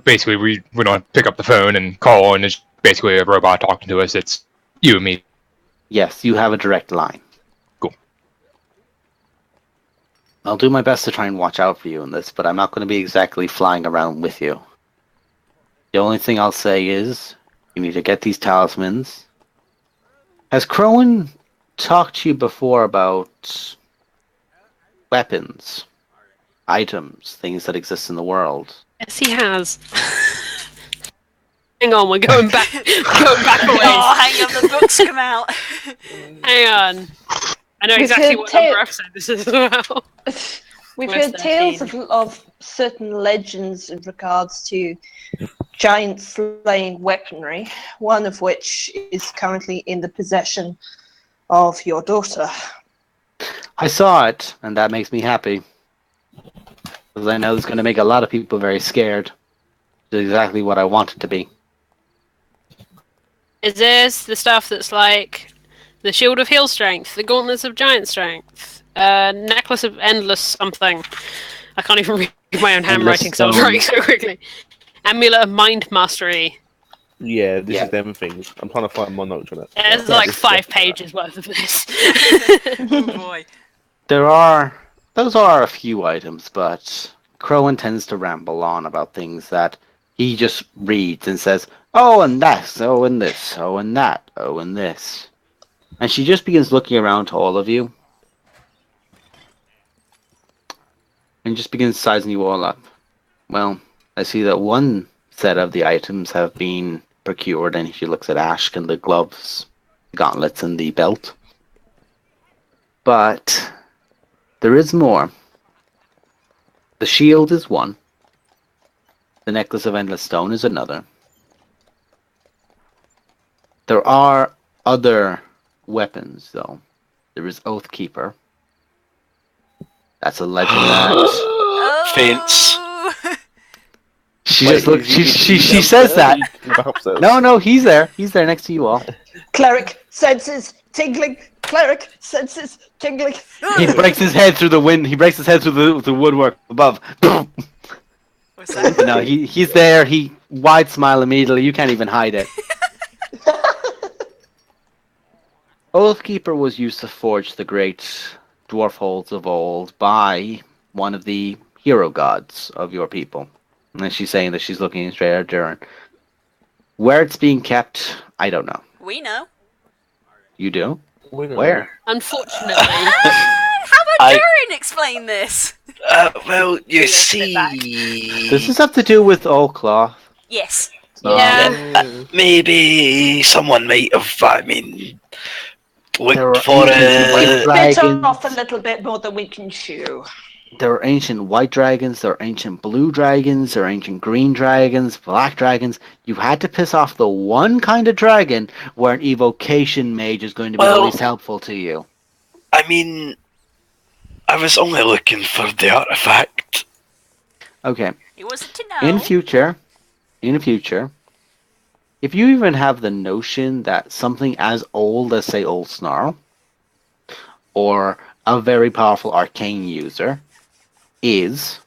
Basically, we don't pick up the phone and call, and it's basically a robot talking to us. It's you and me. Yes, you have a direct line. Cool. I'll do my best to try and watch out for you in this, but I'm not going to be exactly flying around with you. The only thing I'll say is, you need to get these talismans. Has Crowan talked to you before about weapons, items, things that exist in the world? Yes, he has. Hang on, we're going back. We're going back away. Oh, hang on, the books come out. Hang on. I know We've exactly heard what number episode this is as well. We've Where's heard tales 13? of certain legends in regards to giant slaying weaponry, one of which is currently in the possession of your daughter. I saw it, and that makes me happy. Because I know it's going to make a lot of people very scared. It's exactly what I want it to be. Is this the stuff that's like the Shield of Heal Strength, the Gauntlets of Giant Strength, Necklace of Endless something? I can't even read my own handwriting because I was Stone. writing so quickly. Amulet of Mind Mastery. Yeah, this Yeah. is them things. I'm trying to find my notes on it. There's Yeah, like this- 5 pages worth of this. Oh boy. Those are a few items, but Crowan tends to ramble on about things that he just reads and says, oh, and that, oh, and this, oh, and that, oh, and this. And she just begins looking around to all of you and just begins sizing you all up. Well, I see that one set of the items have been procured, and she looks at Ashk and the gloves, the gauntlets, and the belt. But there is more. The shield is one. The necklace of endless stone is another. There are other weapons, though. There is Oathkeeper. That's a legend that Oh. Faints. she Wait, just looks. is he She says that. upstairs? No, he's there. He's there next to you all. Cleric senses tingling. Cleric senses tingling. He breaks his head through the wind. He breaks his head through the woodwork above. What's that? But no, he's there. He wide smile immediately. You can't even hide it. Oathkeeper was used to forge the great dwarf holds of old by one of the hero gods of your people. And she's saying that she's looking straight at Durin. Where it's being kept, I don't know. We know. You do? Where? Where? Unfortunately. How about I- Durin explain this? Well, you Let's sit back. see, Does this have to do with old cloth? Yes. Yeah. maybe someone might have, There are looked for ancient white it. Bit dragons. off a little bit more than we can chew. There are ancient white dragons, there are ancient blue dragons, there are ancient green dragons, black dragons. You had to piss off the one kind of dragon where an evocation mage is going to be the Well- least helpful to you. I mean, I was only looking for the artifact. Okay. It wasn't to know. In future, if you even have the notion that something as old as, say, Old Snarl, or a very powerful arcane user, is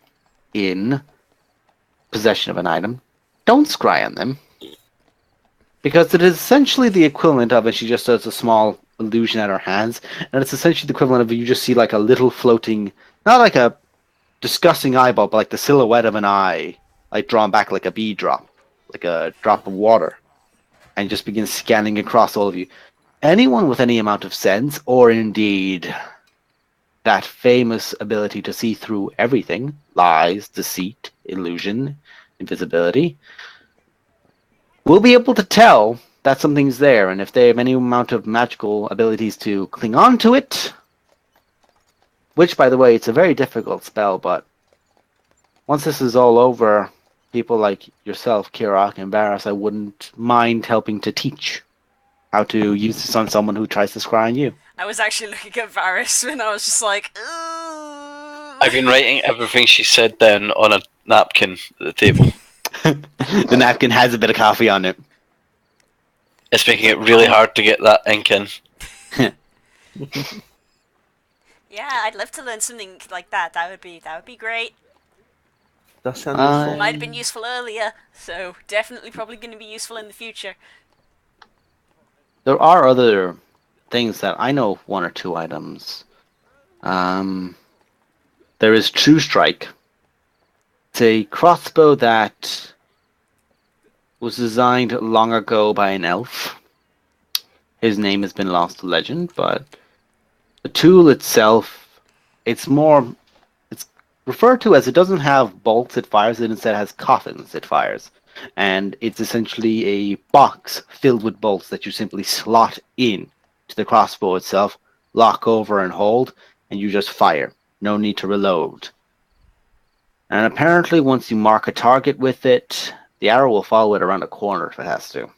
in possession of an item, don't scry on them. Because it is essentially the equivalent of, and she just does a small illusion at her hands, and it's essentially the equivalent of you just see like a little floating, not like a disgusting eyeball, but like the silhouette of an eye, like drawn back like a bee drop, like a drop of water, and just begins scanning across all of you. Anyone with any amount of sense, or indeed that famous ability to see through everything, lies, deceit, illusion, invisibility, will be able to tell that something's there, and if they have any amount of magical abilities to cling on to it, which, by the way, it's a very difficult spell, but once this is all over, people like yourself, Kirok, and Barras, I wouldn't mind helping to teach how to use this on someone who tries to scry on you. I was actually looking at Varys and I was just like, ooh. I've been writing everything she said then on a napkin at the table. The napkin has a bit of coffee on it. It's making it really hard to get that ink in. Yeah, I'd love to learn something like that. That would be great. That sounds Uh, Might have been useful earlier, so definitely probably going to be useful in the future. There are other things that I know, one or two items. there is True Strike. It's a crossbow that was designed long ago by an elf. His name has been lost to legend, but the tool itself, it's referred to as, it doesn't have bolts it fires, it instead has coffins it fires. And it's essentially a box filled with bolts that you simply slot in to the crossbow itself, lock over and hold, and you just fire. No need to reload. And apparently once you mark a target with it, the arrow will follow it around a corner if it has to.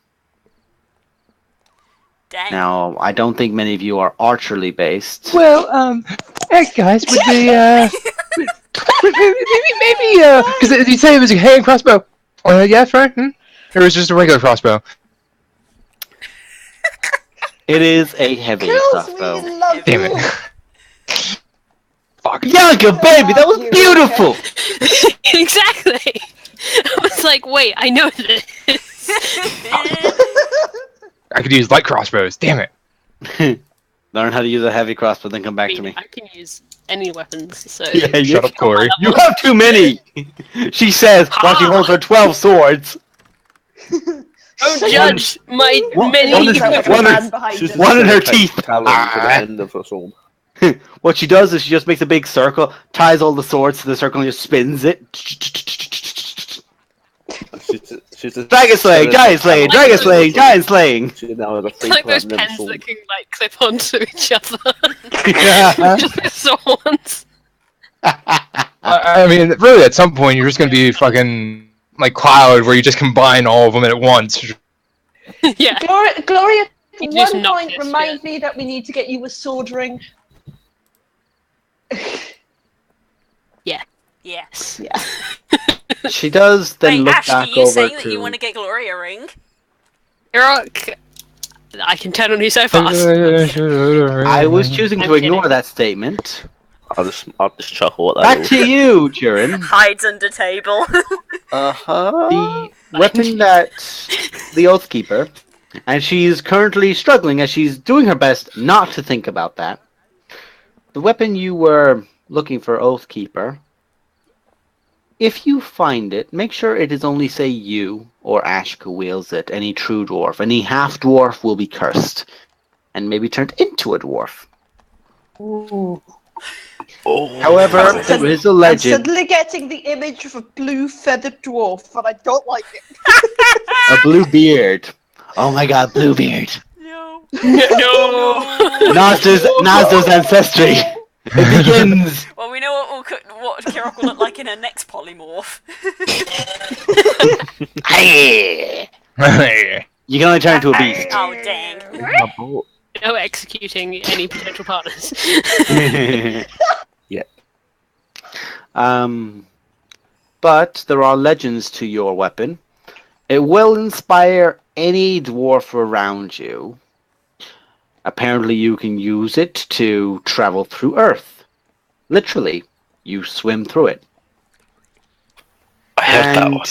Dang. Now, I don't think many of you are archerly based. Well, hey guys, would the maybe because you say it was a hand crossbow. Yeah, right. Or was it just a regular crossbow? It is a heavy Girls, crossbow. we love Damn you. it. Fuck. Bianca, baby, that was You, beautiful! Exactly. I was like, wait, I know this. I could use light crossbows. Damn it. Learn how to use a heavy crossbow, then come back to me. I can use any weapons, so Yeah, you, Shut up, Corey. you have too many! She says, while she holds her 12 swords. don't judge my One- many one is- weapons. one is- behind She's him. One in her just gonna teeth. take talons to the end of her sword. What she does is she just makes a big circle, ties all the swords to the circle, and just spins it. She's a Dragon slaying, giant slaying, dragon slaying, giant slaying! She now has a It's like those platinum pens sword. that can like clip onto each other. Yeah. Just with swords. I mean, really, at some point, you're just gonna be fucking like Cloud, where you just combine all of them at once. Yeah. Gloria, at You just one knock point, this remind shit. me that we need to get you a sword ring. Yes. Yeah. She does then Wait, look Ashley, back you over saying that to... you want to get Gloria a ring? Irok, I can turn on you so fast. I was choosing I'm to ignore kidding. that statement. I'll just chuckle at that. Back to you, Turin. Hides under table. Uh-huh. The weapon that the Oathkeeper, and she's currently struggling as she's doing her best not to think about that. The weapon you were looking for, Oathkeeper, if you find it, make sure it is only, say, you or Ash who wields it. Any true dwarf. Any half-dwarf will be cursed, and maybe turned into a dwarf. Ooh. Oh. However, there is a I'm legend, suddenly getting the image of a blue feathered dwarf, but I don't like it. a blue beard. Oh my god, Bluebeard. No. No. Nazda's ancestry. It begins. Well, we know what Kirok will look like in her next polymorph. You can only turn into a beast. Oh, dang. No executing any potential partners. Yeah. But there are legends to your weapon. It will inspire any dwarf around you. Apparently you can use it to travel through Earth. Literally, you swim through it. I heard that one.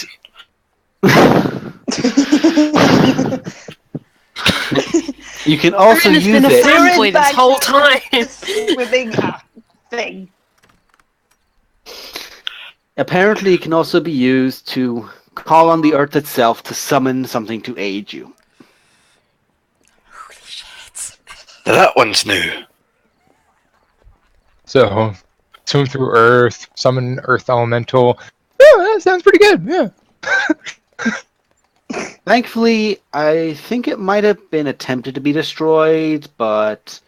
You can also Turin has use been a it. fanboy this whole time. Swimming thing. Apparently it can also be used to call on the Earth itself to summon something to aid you. Holy shit. Now that one's new. So, swim through Earth, summon Earth Elemental. Yeah, that sounds pretty good. Yeah. Thankfully, I think it might have been attempted to be destroyed, but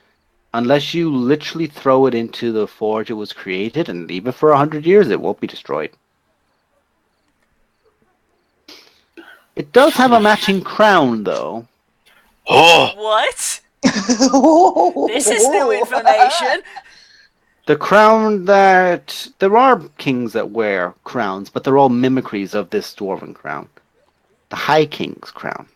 unless you literally throw it into the forge it was created and leave it for 100 years, it won't be destroyed. It does have a matching crown, though. Oh, What? This is new information. The crown that... There are kings that wear crowns, but they're all mimicries of this dwarven crown. The High King's crown.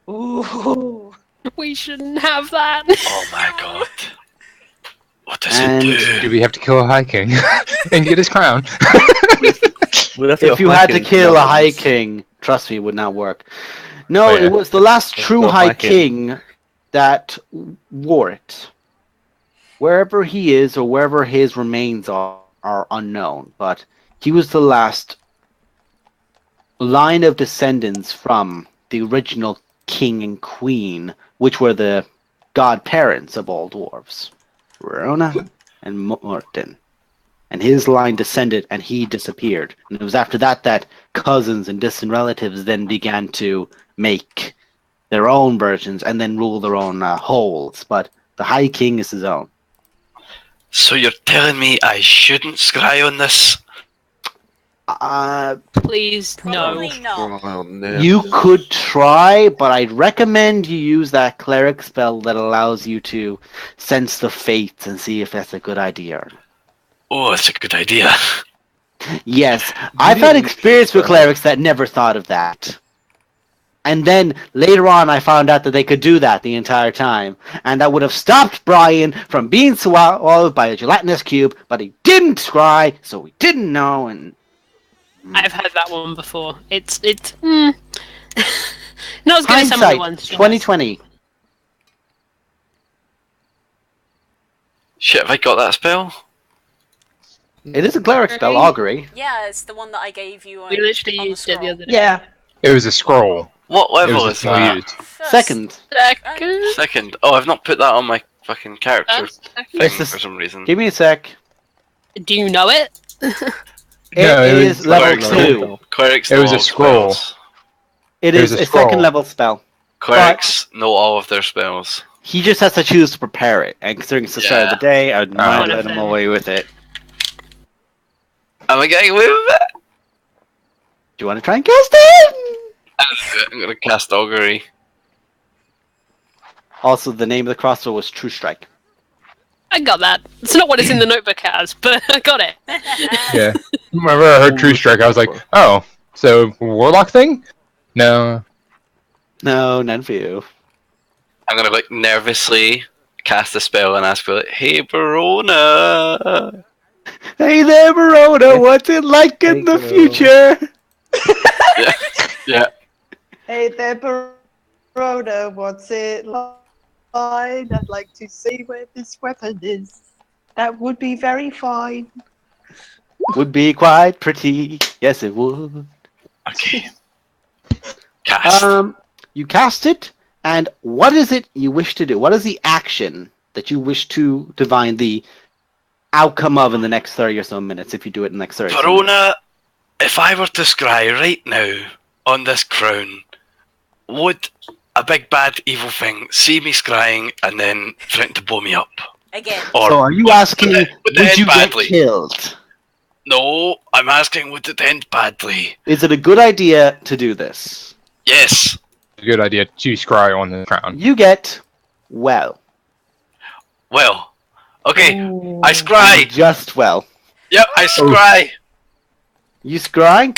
Ooh. We shouldn't have that. oh my god. What does And- it do? Do we have to kill a High King and get his crown? If you had to kill a High King, trust me, it would not work. No, Oh, yeah. it was the last true not High High King. King that wore it. Wherever he is or wherever his remains are unknown, but he was the last line of descendants from the original king and queen, which were the godparents of all dwarves, Verona and Morton. And his line descended, and he disappeared. And it was after that that cousins and distant relatives then began to make their own versions and then rule their own holds. But the High King is his own. So you're telling me I shouldn't scry on this? Please, no. Probably not. Oh, no. You could try, but I'd recommend you use that cleric spell that allows you to sense the fates and see if that's a good idea. Oh, that's a good idea. Yes, I've had experience with clerics that never thought of that. And then later on, I found out that they could do that the entire time, and that would have stopped Brian from being swallowed by a gelatinous cube. But he didn't scry, so we didn't know. And I've had that one before. It's not as good as some other hindsight, ones. to be 2020. Shit, have I got that spell? It is a cleric spell, augury. Yeah, it's the one that I gave you on, honest. We literally on the used it the scroll. other day. Yeah. It was a scroll. What It level was is a spell that? used. First- Second. Second. Second. Oh, I've not put that on my fucking character Second. thing It's just- for some reason. Give me a sec. Do you know it? No, It it is was level cleric 2. Clerics It know was a all scroll. spells. It It is was a a scroll. second level spell. Clerics know all of their spells. He just has to choose to prepare it. And considering it's the start of the day, I'd not let him Wonderful. away with it. Am I getting away with it? Do you want to try and cast it? I'm gonna cast augury. Also, the name of the crossbow was True Strike. I got that. It's not what it's in the notebook as, but I got it. Yeah. Whenever I heard True Strike, I was like, oh, so Warlock thing? No. No, none for you. I'm gonna like nervously cast a spell and ask for like, "Hey, Verona." Hey there, Verona. What's it like in the future? Yeah. Hey there, Baroda. What's it like? I'd like to see where this weapon is. That would be very fine. Would be quite pretty. Yes, it would. Okay. Cast. You cast it, and what is it you wish to do? What is the action that you wish to divine the outcome of in the next 30 or so minutes, if you do it in the next 30 or so minutes? Verona, if I were to scry right now on this crown, would a big bad evil thing see me scrying and then threaten to blow me up? Again. Or So are you asking, would it would end you badly? get killed? No, I'm asking would it end badly? Is it a good idea to do this? Yes. Good idea to scry on the crown. You get, well, Well, okay, I scry. just well. Yep, I scry. You scry,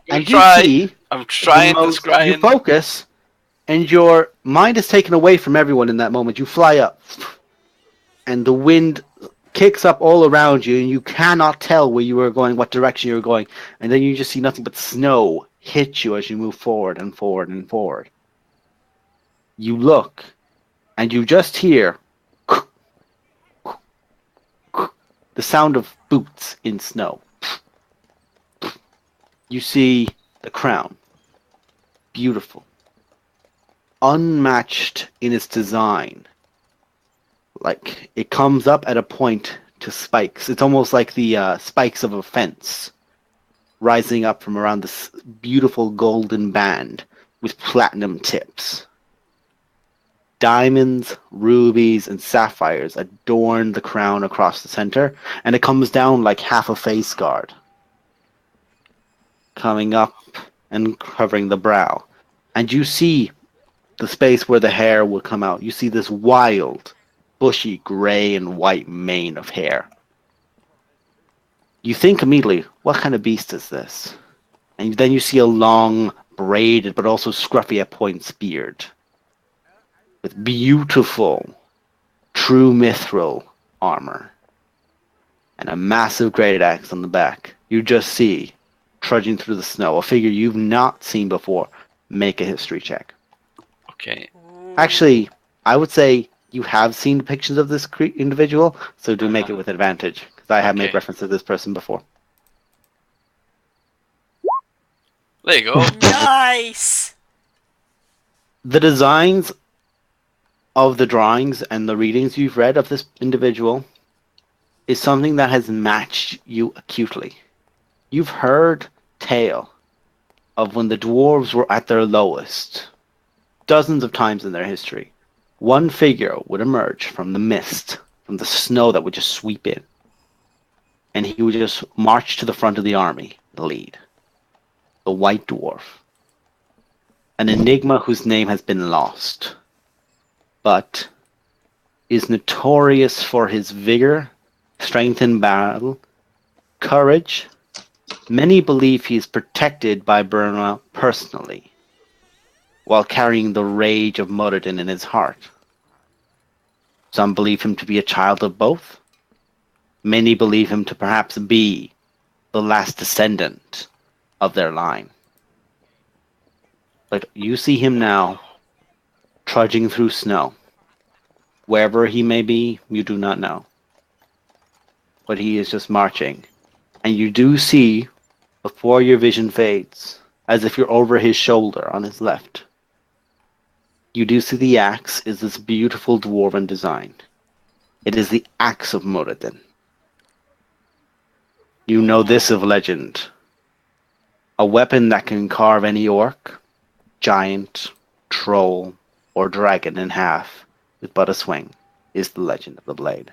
and you Try. see I'm trying to you scry. focus, and your mind is taken away from everyone in that moment. You fly up, and the wind kicks up all around you, and you cannot tell where you were going, what direction you were going, and then you just see nothing but snow hit you as you move forward and forward and forward. You look, and you just hear the sound of boots in snow. You see the crown. Beautiful. Unmatched in its design. Like, it comes up at a point to spikes. It's almost like the spikes of a fence rising up from around this beautiful golden band with platinum tips. Diamonds, rubies, and sapphires adorn the crown across the center, and it comes down like half a face guard, coming up and covering the brow. And you see the space where the hair will come out. You see this wild, bushy gray and white mane of hair. You think immediately, what kind of beast is this? And then you see a long, braided, but also scruffy at points beard, with beautiful, true mithril armor, and a massive great axe on the back. You just see, trudging through the snow, a figure you've not seen before. Make a history check. Okay. Actually, I would say you have seen depictions of this individual, so do make it with advantage, because I have made Okay. reference to this person before. There you go. Nice. The designs of the drawings and the readings you've read of this individual is something that has matched you acutely. You've heard tale of when the dwarves were at their lowest, dozens of times in their history. One figure would emerge from the mist, from the snow that would just sweep in, and he would just march to the front of the army, the lead. The White Dwarf. An enigma whose name has been lost, but is notorious for his vigor, strength in battle, courage. Many believe he is protected by Burma personally, while carrying the rage of Moradin in his heart. Some believe him to be a child of both. Many believe him to perhaps be the last descendant of their line. But you see him now, trudging through snow. Wherever he may be, you do not know. But he is just marching. And you do see, before your vision fades, as if you're over his shoulder on his left, you do see the axe is this beautiful dwarven design. It is the axe of Moradin. You know this of legend. A weapon that can carve any orc, giant, troll, or dragon in half with but a swing is the legend of the blade.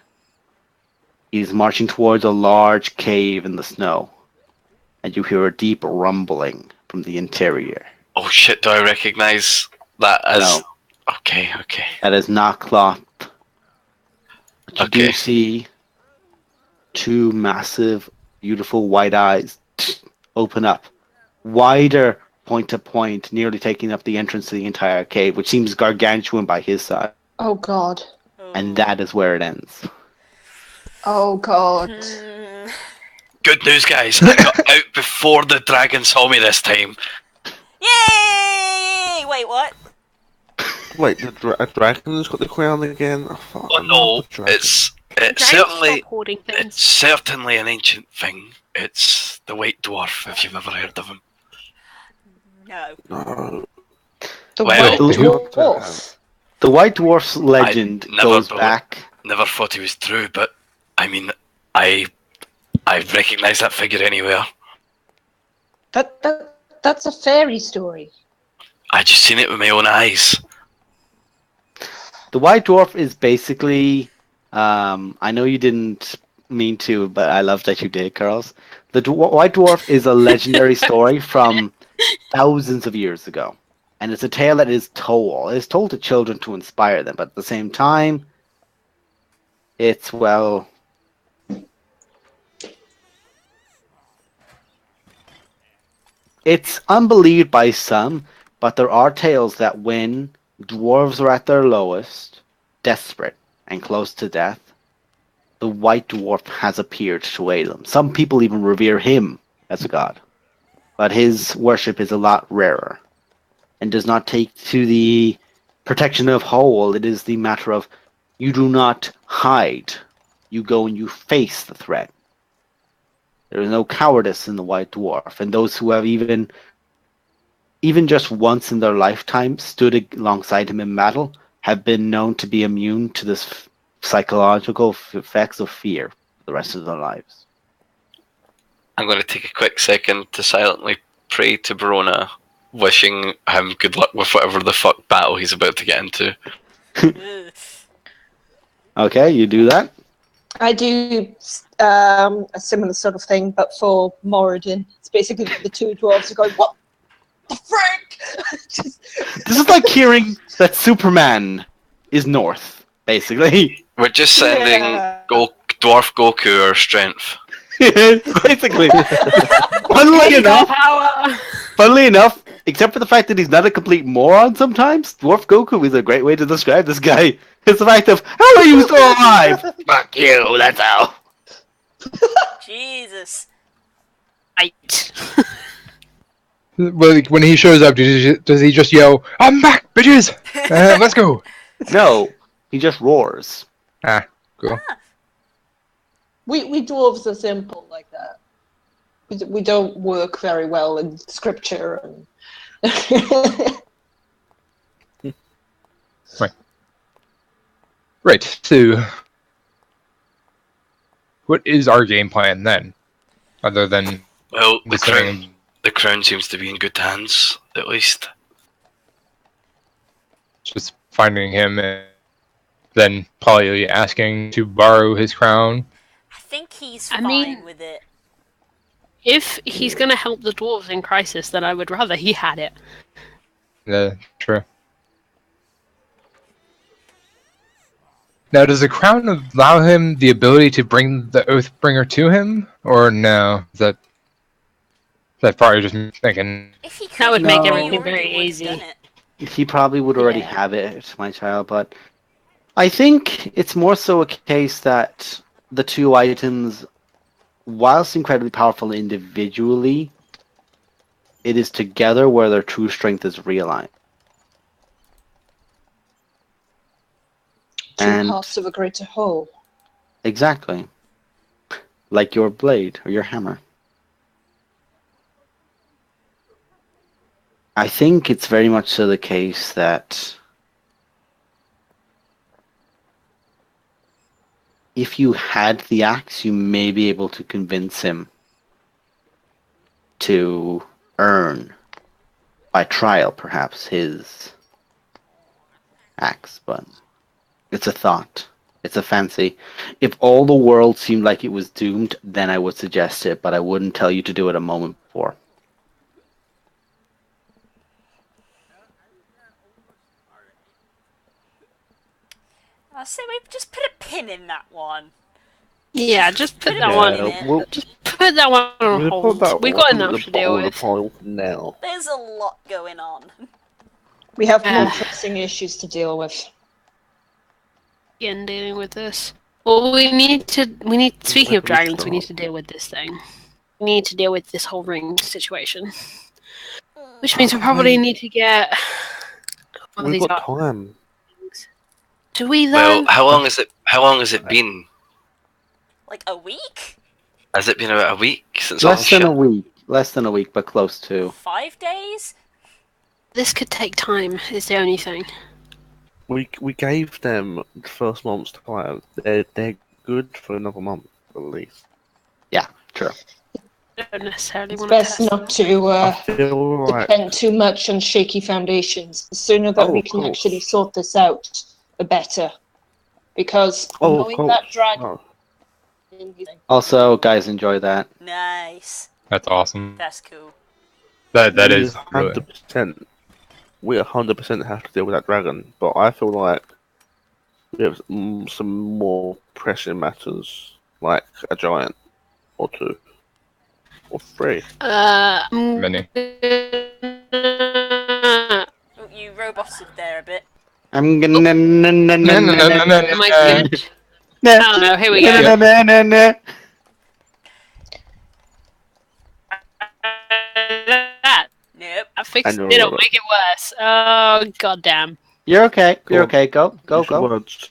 He is marching towards a large cave in the snow, and you hear a deep rumbling from the interior. Oh shit, do I recognise that as... No. Okay. That is not cloth. But you do Okay. see two massive, beautiful white eyes open up, wider point to point, nearly taking up the entrance to the entire cave, which seems gargantuan by his side. Oh god. And that is where it ends. Oh god. Good news, guys. I got out before the dragon saw me this time. Yay! Wait, what? Wait, the dragon's got the crown again? Oh no, it's Giants certainly stop hoarding things. it's certainly an ancient thing. It's the White Dwarf, if you've ever heard of him. No. No. The Well, White who- Dwarf. The White Dwarf's legend never goes believed- back. Never thought he was true, but I mean, I recognise that figure anywhere. That's a fairy story. I just seen it with my own eyes. The White Dwarf is basically, I know you didn't mean to, but I love that you did, Carlos. The White Dwarf is a legendary story from thousands of years ago. And it's a tale that is told. It's told to children to inspire them, but at the same time, it's, well... It's unbelieved by some, but there are tales that when dwarves are at their lowest, desperate, and close to death, the White Dwarf has appeared to aid them. Some people even revere him as a god, but his worship is a lot rarer, and does not take to the protection of whole. It is the matter of you do not hide, you go and you face the threat. There is no cowardice in the White Dwarf, and those who have even just once in their lifetime stood alongside him in battle have been known to be immune to this psychological effects of fear for the rest of their lives. I'm going to take a quick second to silently pray to Verona, wishing him good luck with whatever the fuck battle he's about to get into. Ugh. Okay, you do that. I do a similar sort of thing, but for Moradin. It's basically the two dwarves are going, what the frick? Just- This is like hearing that Superman is north, basically. We're just sending Yeah. Dwarf Goku our strength. Basically. Funnily enough, except for the fact that he's not a complete moron sometimes, Dwarf Goku is a great way to describe this guy. It's the fact of, how are you still alive? Fuck you, that's how. Jesus. Right. Well, like, when he shows up, does he just yell, "I'm back, bitches! Let's go"? No, He just roars. Cool. We dwarves are simple like that. We don't work very well in scripture. And Right. So, what is our game plan then, other than Well, the listening? crown seems to be in good hands, at least. Just finding him, and then probably asking to borrow his crown. I think he's I fine mean- with it. If he's going to help the dwarves in crisis, then I would rather he had it. True. Now, does the crown allow him the ability to bring the Oathbringer to him, or no? Is that probably just me thinking? If he could, That would make he everything already very would have easy. done it. He probably would already Yeah. have it, my child, but I think it's more so a case that the two items, whilst incredibly powerful individually, it is together where their true strength is realized. two And- parts of a greater whole. Exactly. Like your blade or your hammer. I think it's very much so the case that if you had the axe, you may be able to convince him to earn, by trial perhaps, his axe, but it's a thought. It's a fancy. If all the world seemed like it was doomed, then I would suggest it, but I wouldn't tell you to do it a moment before. I say we just put a pin in that one. Yeah, just put that Yeah, one. we'll Put that one on put hold. that We've got on enough the to deal bottom of with. the pile now. There's a lot going on. We have more Uh. pressing issues to deal with. In dealing with this. Well, we need. Speaking of dragons, we need to deal with this thing. We need to deal with this whole ring situation, which means we probably need to get. one of We've these got up- time. Do we Well, though? how long has it been? Like a week? Has it been about a week since all Less this than shit? a week. Less than a week, but close to. 5 days? This could take time. Is the only thing. We gave them the first month's time. They're good for another month at least. Yeah, true. Don't necessarily It's want to best test. not to I feel like depend too much on shaky foundations. The sooner that Oh, we of can course. actually sort this out, the better. Because Oh, of knowing course. that dragon, No. Also, guys, enjoy that. Nice. That's awesome. That's cool. That is really. 100%. We 100% have to deal with that dragon, but I feel like we have some more pressing matters, like a giant or two or three. Many. Oh, you roboted there a bit. I'm gonna. Am I good? Oh no, here we go. That Nope. fixed And it. you're It'll make it worse. Oh goddamn. You're okay. You're Go on. okay. Go. Go. Use your Go. words.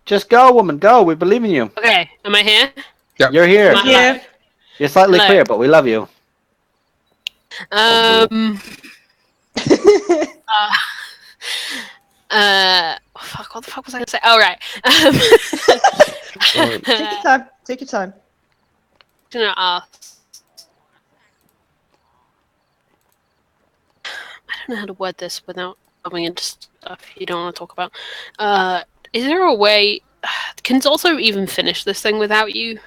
Just go, woman. Go. We believe in you. Okay, am I here? You're here. Am I alive? You're slightly Hello. clear, but we love you. Fuck. What the fuck was I gonna say? Oh right. Take your time. Take your time. Gonna ask. I don't know how to word this without going into stuff you don't want to talk about. Is there a way? Can Zolto even finish this thing without you?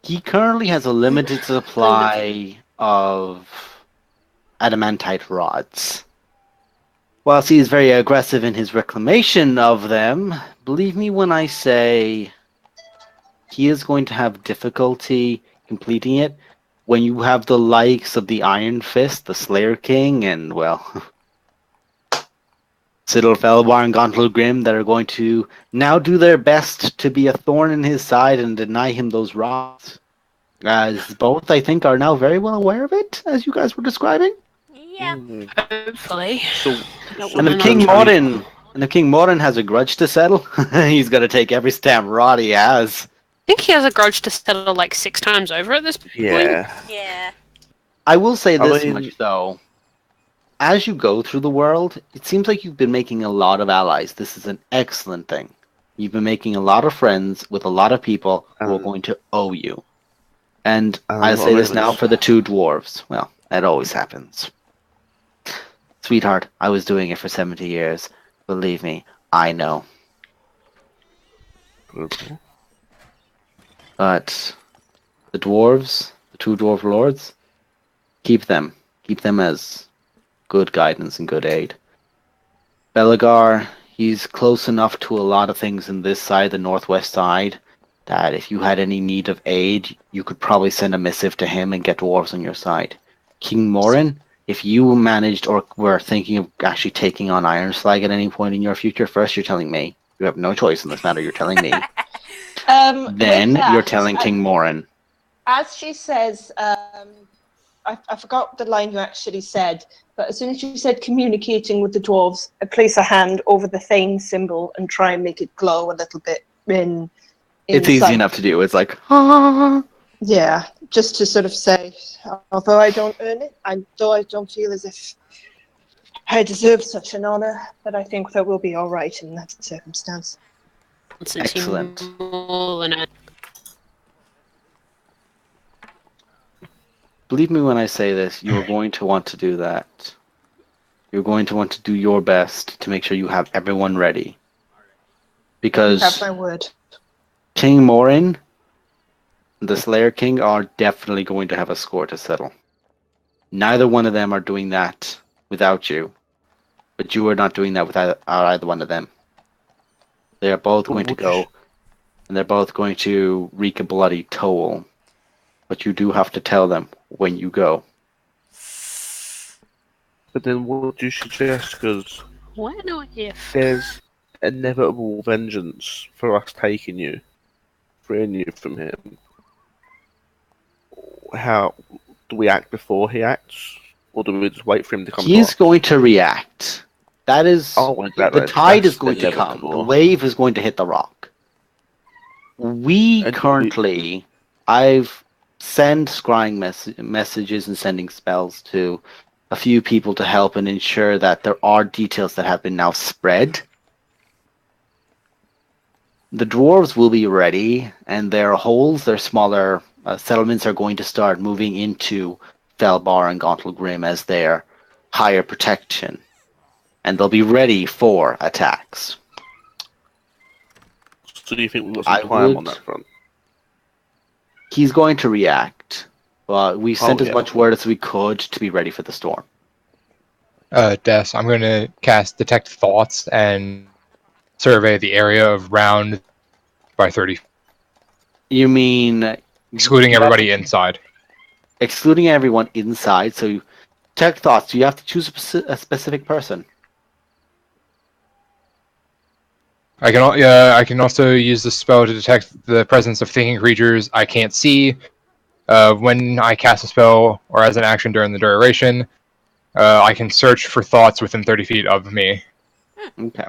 He currently has a limited supply of adamantite rods. Whilst he is very aggressive in his reclamation of them, believe me when I say he is going to have difficulty completing it when you have the likes of the Iron Fist, the Slayer King, and, well, Citadel Felbar and Gauntlet Grim that are going to now do their best to be a thorn in his side and deny him those rods. As both, I think, are now very well aware of it, as you guys were describing. Yeah. Mm. Hopefully. So, No, And no, if no, King no. Modin And if King Morin has a grudge to settle, he's gonna take every stamp rod he has. I think he has a grudge to settle like 6 times over at this point. Yeah. Yeah. I will say I this mean- much though. As you go through the world, it seems like you've been making a lot of allies. This is an excellent thing. You've been making a lot of friends with a lot of people who are going to owe you. And I'll say this now for the 2 dwarves. Well, that always happens. Sweetheart, I was doing it for 70 years. Believe me, I know. But the dwarves, the 2 dwarf lords, keep them. Keep them as good guidance and good aid. Belagar, he's close enough to a lot of things in this side, the northwest side, that if you had any need of aid, you could probably send a missive to him and get dwarves on your side. King Morin, if you managed or were thinking of actually taking on Iron Slag at any point in your future, first you're telling me. You have no choice in this matter, you're telling me. Then With that, you're telling King Morin. As she says, I forgot the line you actually said, but as soon as you said communicating with the dwarves, I place a hand over the Thane symbol and try and make it glow a little bit in It's easy sight. enough to do. It's like, ah. Yeah, just to sort of say, although I don't earn it, though I don't feel as if I deserve such an honour, but I think that will be all right in that circumstance. Excellent. More than a- Believe me when I say this, you're going to want to do that. You're going to want to do your best to make sure you have everyone ready. You have Because my word. King Morin and the Slayer King are definitely going to have a score to settle. Neither one of them are doing that without you. But you are not doing that without either one of them. They are both going to go, and they're both going to wreak a bloody toll. But you do have to tell them when you go. But then what do you suggest? Because When or if? there's inevitable vengeance for us taking you, freeing you from him. How do we act before he acts? Or do we just wait for him to come to He's us? going to react. That is... Oh, exactly. The tide That's is going to come. The inevitable. wave is going to hit the rock. We And currently... I've sent scrying messages and sending spells to a few people to help and ensure that there are details that have been now spread. The dwarves will be ready, and their holes, their smaller settlements are going to start moving into Felbar and Gauntlet Grim as their higher protection. And they'll be ready for attacks. So do you think we've got some I time would- on that front? He's going to react, but we sent as yeah. much word as we could to be ready for the storm. Des, I'm going to cast Detect Thoughts and survey the area around by 30, You mean excluding everybody inside. excluding everyone inside? So you check thoughts. You have to choose a specific person. I can also use the spell to detect the presence of thinking creatures I can't see. When I cast a spell or as an action during the duration, I can search for thoughts within 30 feet of me. Okay.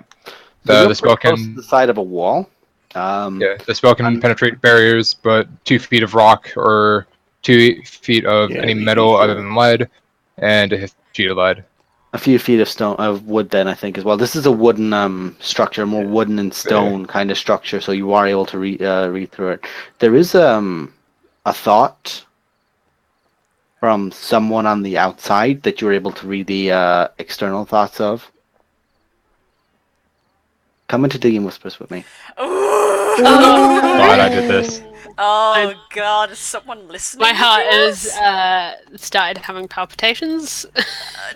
The spell close to can the side of a wall. the spell can and- penetrate barriers, but 2 feet of rock or 2 feet of Yeah, any the metal other usual. than lead, and a feet of lead. A few feet of stone, of wood, then I think as well. This is a wooden structure, more wooden and stone kind of structure, so you are able to read through it. There is a thought from someone on the outside that you're able to read the external thoughts of. Come into Digging Whispers with me. Ooh. Glad I did this. Oh god, is someone listening? My heart to has us? started having palpitations.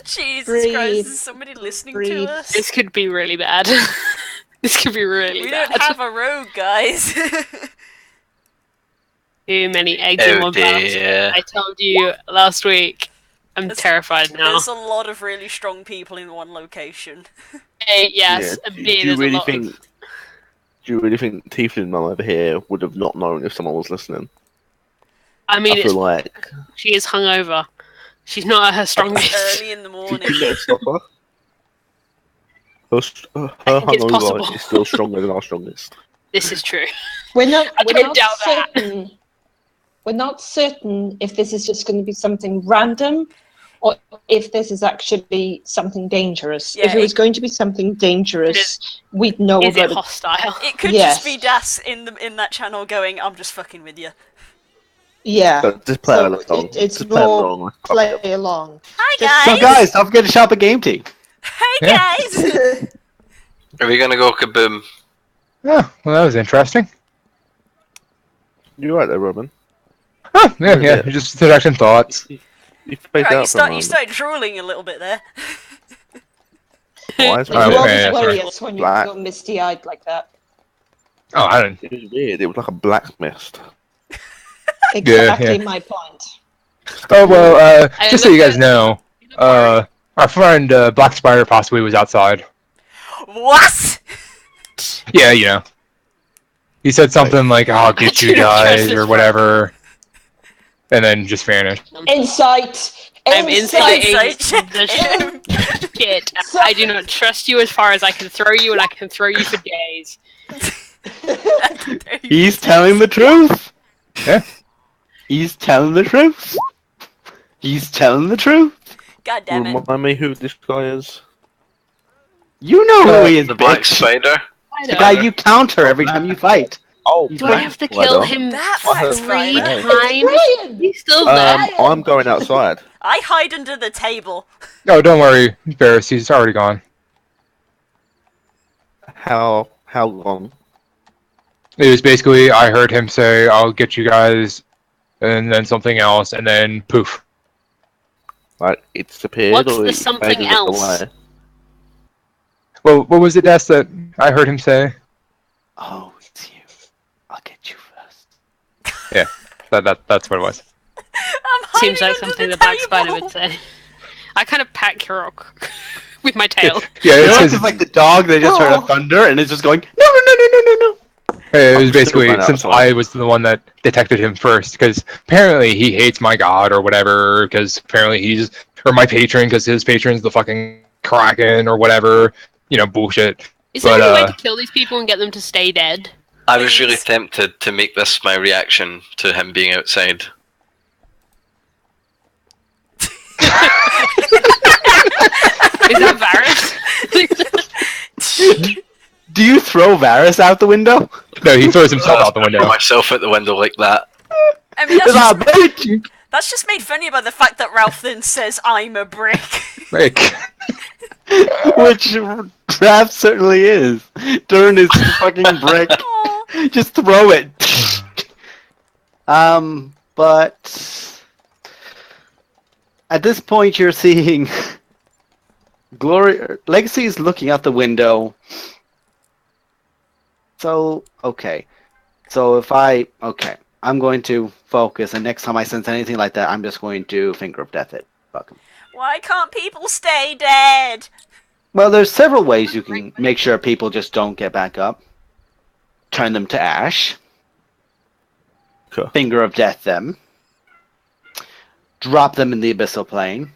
Jesus Breathe. Christ, is somebody listening Breathe. to us? This could be really bad. This could be really We bad. don't have a rogue, guys. Too many eggs in Oh one basket. dear. I told you last week. I'm There's- terrified now. There's a lot of really strong people in one location. A, yes, Yeah, and do B, you there's really a lot think? of... Do you really think Tiefling Mum over here would have not known if someone was listening? I mean, I feel like she is hungover. She's not at her strongest. Early in the you morning. couldn't let it stop her. Her I think it's hungover possible. is still stronger than our strongest. This is true. We're not. I We're don't not doubt that. certain. We're not certain if this is just going to be something random, or if this is actually something dangerous. Yeah, If it was going to be something dangerous, we'd know Is it about it. hostile? It could Yes. just be Das in that channel going, "I'm just fucking with you." Yeah. So just play So along. it's Just play more along. play along. Hi Just- So guys, don't forget to shop at Game Team. Hey Yeah. guys. Are we gonna go kaboom? Oh, well, that was interesting. You're right there, Roman. Oh, yeah, Yeah. just direction thoughts. You faded Right, out you for a start. You moment. started drooling a little bit there. Why is You Oh, it always okay, yeah, worry sorry. us when you Black. go misty-eyed like that. Oh, I don't. It was weird. It was like a black mist. Exactly my point. Oh well, I just so you looked guys at- know, our friend Black Spider possibly was outside. What? Yeah, you know. He said something like, "I'll get you I do not trust guys" this or whatever, and then just vanished. Insight. I'm inciting Insight the check. shit. I do not trust you as far as I can throw you, and I can throw you for days. He's telling the truth. Yeah. He's telling the truth. He's telling the truth. God damn it. Remind me who this guy is. You know who he is, The Black bitch. Spider? I The know. guy you counter every time you fight. Oh, Do I have to kill him That I have 3 Spider. times? Brian! He's still there. I'm going outside. I hide under the table. No, don't worry, Ferris. He's already gone. How long? It was basically I heard him say, "I'll get you guys," and then something else, and then poof. Like it disappeared, What's or the it something faded else? away? Well, what was it, Des, that I heard him say? Oh, it's you. I'll get you first. That's what it was. I'm Seems hiding like under something the the Black table. Spider would say. I kind of pat Kirok with my tail. Yeah, You know, it's it's like the dog that just heard a thunder and it's just going, no, no, no, no, no, no, no. it was I'm basically still since outside. I was the one that detected him first, because apparently he hates my god or whatever, because apparently he's or my patron, because his patron's the fucking Kraken or whatever, bullshit. Is there But, any way to kill these people and get them to stay dead? I was really Please. tempted to make this my reaction to him being outside. Is that Varys? Do you throw Varys out the window? No, he throws himself out the Throw window. myself out the window like that. I mean, It's a bitch! that's just made funny by the fact that Ralph then says, "I'm a brick." Like, Which Raph certainly is. Turn his fucking brick. Aw. Just throw it. But at this point you're seeing Legacy's looking out the window. So, okay. So I'm going to focus, and next time I sense anything like that, I'm just going to Finger of Death it. Fuck 'em. Why can't people stay dead? Well, there's several ways you can make sure people just don't get back up. Turn them to ash. Okay. Finger of Death them. Drop them in the abyssal plane.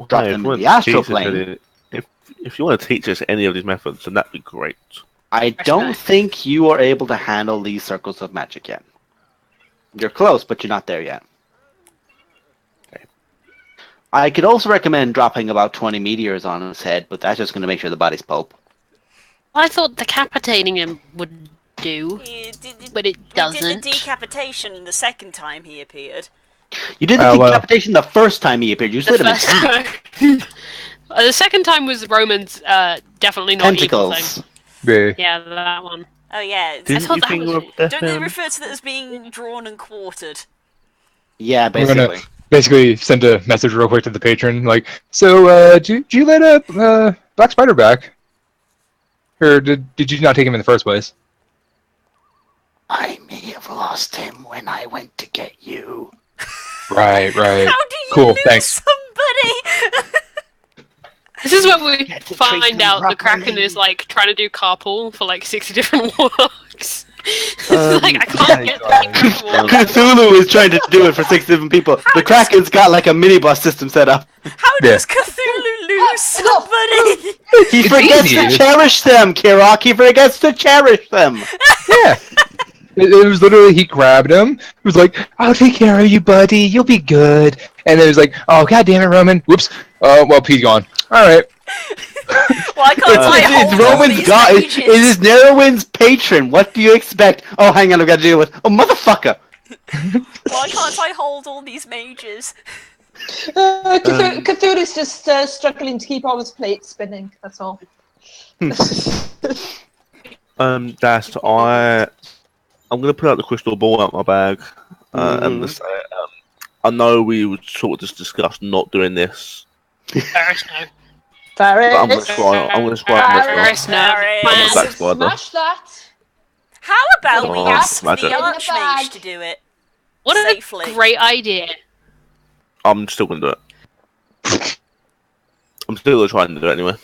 Drop Hey, them if you in the want to astral teach us plane. any- If you want to teach us any of these methods, then that'd be great. I don't think you are able to handle these circles of magic yet. You're close, but you're not there yet. Okay. I could also recommend dropping about 20 meteors on his head, but that's just going to make sure the body's pulp. I thought decapitating him would do, but it We did doesn't. the decapitation the second time he appeared. You did the well. decapitation the first time he appeared. You The split him in first half. time. The second time was Roman's definitely not evil Tentacles. thing. yeah. Yeah, that one. Oh yeah. Didn't thought you that think was- of death Don't they him? refer to that as being drawn and quartered? Yeah, We're gonna basically. basically send a message real quick to the patron, like, so, did you let Black Spider back? Or did you not take him in the first place? I may have lost him when I went to get you. Right. How do you Cool, lose thanks. somebody? This is when we Get to find treat them out the properly. Kraken is like trying to do carpool for like 60 different walks. It's Um, like I can't yeah, get to keep walking. Cthulhu is trying to do it for 6 different people. The Kraken's got like a minibus system set up. How Yeah. does Cthulhu somebody! He It's forgets easy. to cherish them, Kirok. He forgets to cherish them. Yeah. It was literally, he grabbed him. He was like, I'll take care of you, buddy. You'll be good. And it was like, oh, god damn it, Roman. Whoops. Well, Pete's gone. Alright. Why can't I It's hold all Roman's these god. mages? It is Nerwin's patron. What do you expect? Oh, hang on, I've got to deal with. Oh, motherfucker. Why can't I hold all these mages? Cthulhu's just struggling to keep all his plates spinning. That's all. That's I'm gonna put out the crystal ball out my bag, and just say, I know we would sort of just discuss not doing this, Varys, no. but I'm gonna Varys, scry. I'm gonna scry on Varys, myself. no. Varys. I'm a black spider. smash that. How about we Oh, ask the magic. Archmage to do it? What a Safely. great idea. I'm still gonna do it. I'm still gonna try and do it anyway.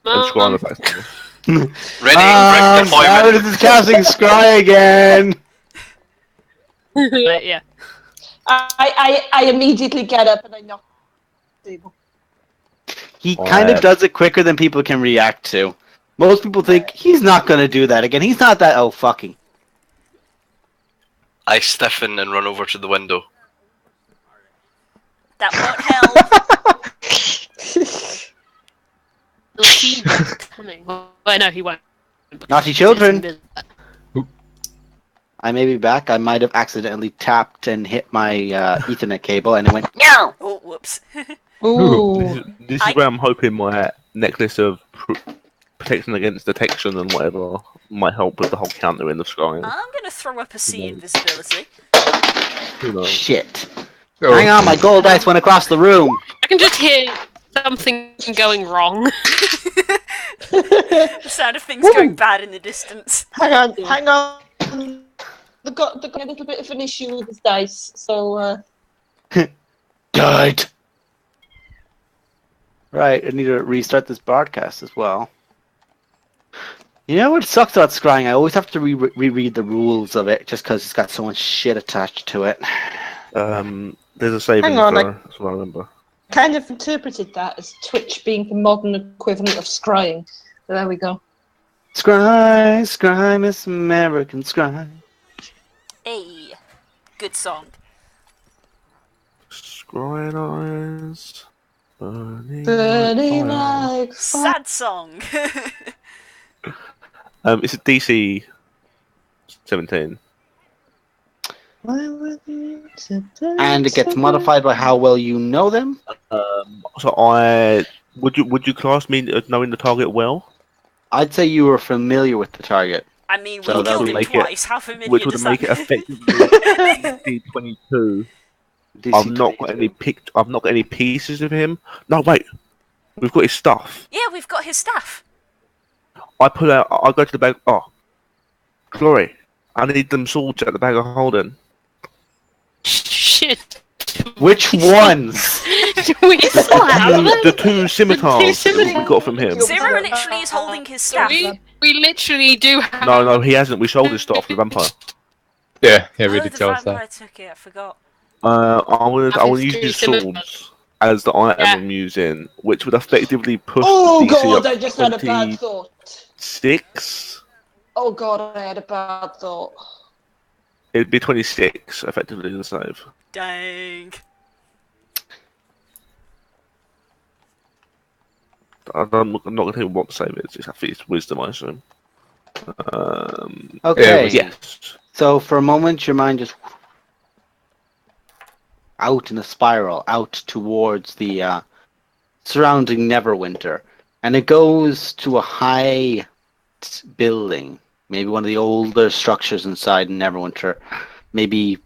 And scry on the black spider. Ready, Ah, Rick deployment. Varys is casting Scry again. Yeah. I immediately get up and I knock the table. He kind of does it quicker than people can react to. Most people think he's not going to do that again. He's not that. Oh, fucking. I stiffen and run over to the window. That won't help. He'll see what's coming. Well, no, he won't. Naughty children. I may be back. I might have accidentally tapped and hit my Ethernet cable, and it went no. Oh, whoops. Ooh. This is where I'm hoping my necklace of protection against detection and whatever might help with the whole counter in the scrying. I'm gonna throw up a C invisibility. Who knows? Shit. Oh. Hang on, my gold dice went across the room. I can just hear something going wrong. The sound of things going bad in the distance. Hang on. They've got a little bit of an issue with his dice, so Died. Right, I need to restart this broadcast as well. You know what sucks about scrying? I always have to reread the rules of it just because it's got so much shit attached to it. There's a saving Hang on, throw, that's what I remember. kind of interpreted that as Twitch being the modern equivalent of scrying. So there we go. Scry, Miss American Scry. Hey, good song. Scrying eyes. Burning Burning fire. like fire. Sad song. It's a DC 17. And it gets modified by how well you know them. So would you class me as knowing the target well? I'd say you were familiar with the target. I mean, we So that killed would him make it- twice. How familiar Which does would that make it effectively DC 22. I've not got any pieces of him. No, wait. We've got his stuff. Yeah, we've got his stuff. I go to the bag. Oh, Glory. I need them swords at the bag of holding. Shit. Which ones? Do we still have them? The two scimitars that we got from him. Zero literally is holding his staff. We literally do have. No, he hasn't. We sold his stuff to the vampire. Yeah, we Oh, did the tell us vampire that. took it. I forgot. I want to use two his scimitars. swords as the item Yeah. I'm using, which would effectively push Oh the DC god, up I just had a bad thought. 26. Oh god, I had a bad thought. It'd be 26 effectively the save. Dang. I'm not gonna tell you what the save is. I think it's wisdom, I assume. Okay. Yes. So for a moment, your mind just out in a spiral, out towards the surrounding Neverwinter, and it goes to a high building, maybe one of the older structures inside Neverwinter. Maybe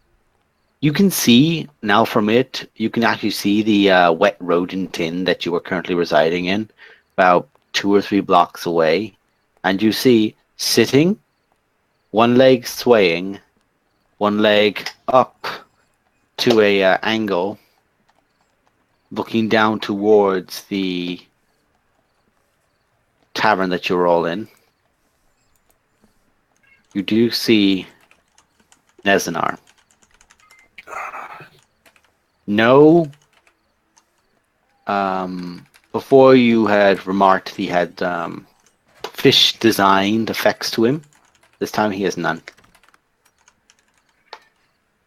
you can see now from it. You can actually see the wet rodent inn that you are currently residing in, about 2 or 3 blocks away, and you see sitting, one leg swaying, one leg up to a angle, looking down towards the tavern that you're all in. You do see Nezanar. No Before you had remarked he had fish designed effects to him. This time he has none.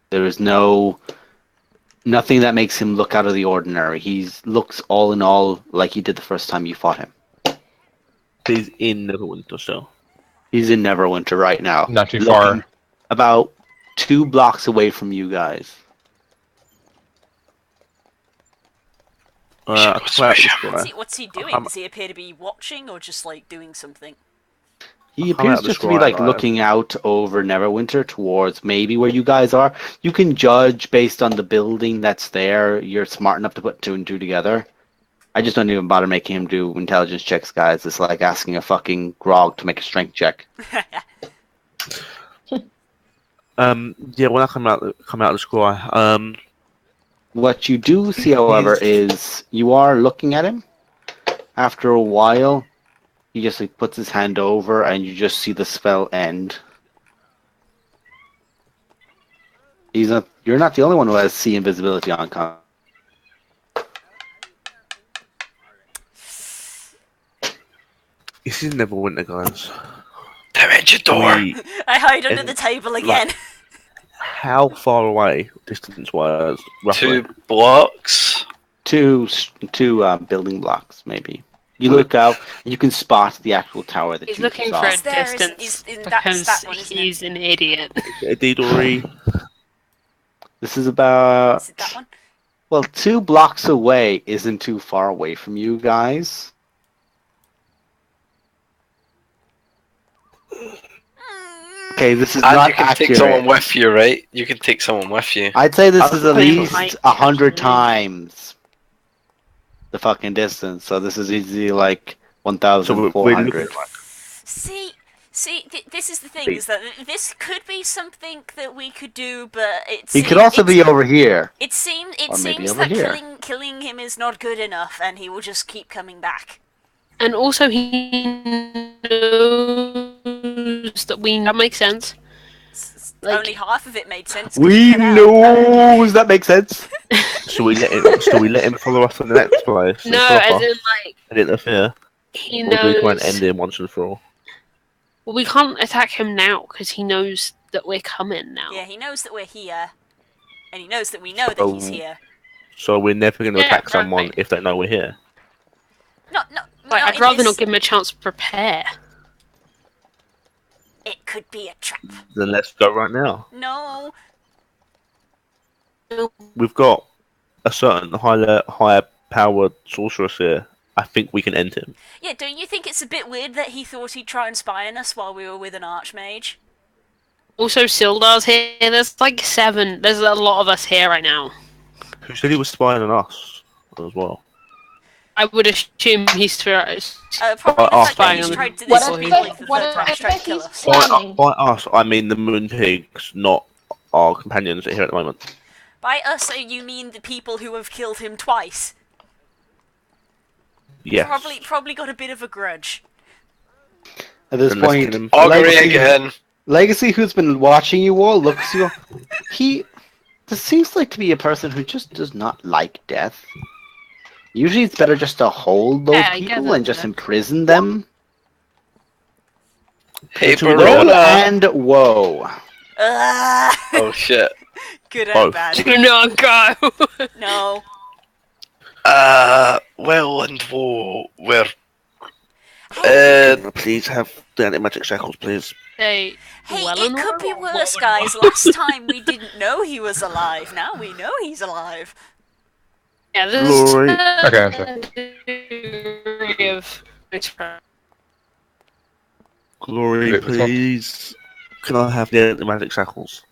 There is nothing that makes him look out of the ordinary. He looks all in all like he did the first time you fought him. He's in Neverwinter still. He's in Neverwinter right now. Not too looking far. About 2 blocks away from you guys. I come out of the sky. What's he doing? I'm- Does he appear to be watching or just like doing something? He I'll come out appears of the just to be sky like alive. looking out over Neverwinter towards maybe where you guys are. You can judge based on the building that's there. You're smart enough to put 2 and 2 together. I just don't even bother making him do intelligence checks, guys. It's like asking a fucking grog to make a strength check. Yeah, when I come out of the sky, What you do see, however, is you are looking at him. After a while, he just like puts his hand over, and you just see the spell end. You're not the only one who has see invisibility on. this is Neverwinter, guys. Dimension door. I hide under And, the table like, again. How far away, distance-wise, roughly? 2 blocks. Two building blocks, maybe. You look out, and you can spot the actual tower that He's you looking saw. for a Is there- is- distance that's because that one, isn't it? he's an idiot. A D-Dory. This is about Is it that one? well, 2 blocks away isn't too far away from you guys. Okay, this is And not you can accurate. take someone with you, right? You can take someone with you. I'd say this I is at think least might 100 actually- times the fucking distance. So this is easily like So we're 1,400. looking like This is the thing, is that this could be something that we could do, but He could also be over here. It seems Or maybe seems over that here. killing him is not good enough, and he will just keep coming back. And also, he knows that that makes sense. Like- Only half of it made sense. 'cause We he cut out. know. Does that make sense? So we let him follow us in the next place. and No, stop as us in, like, and interfere. he Or do we try and knows. end him once and for all? Well, we can't attack him now because he knows that we're coming now. Yeah, he knows that we're here, and he knows that we know that he's So- here. So we're never going to Yeah, attack someone right. if they know we're here. No. Like, not I'd in rather this- not give him a chance to prepare. It could be a trap. Then let's go right now. No. We've got a certain higher powered sorceress here. I think we can end him. Yeah, don't you think it's a bit weird that he thought he'd try and spy on us while we were with an archmage? Also, Sildar's here. There's like 7. There's a lot of us here right now. Who said he was spying on us as well? I would assume he's Probably Oh, the fact that spying he's on tried to. What This if would be people like the what third time he's if tried to kill he's us. planning? By us, I mean the moon pigs, not our companions here at the moment. By us, you mean the people who have killed him twice? Yes. Probably got a bit of a grudge. At this Then let's point, get him. Augury again. Legacy, who's been watching you all, looks at you. This seems like to be a person who just does not like death. Usually, it's better just to hold those Yeah, I get people that, and just yeah. imprison them. Paper Roll roller. and whoa. Oh shit. Good and Both. bad. Do not go. No. Well and whoa. We're Can I please have the anti-magic shackles, please? Hey, Hey, well it and could be well. worse, guys. Last time we didn't know he was alive. Now we know he's alive. Yeah, there's Glory. Okay, theory of Glory, Wait, which one? please. Can I have the anti-magic shackles?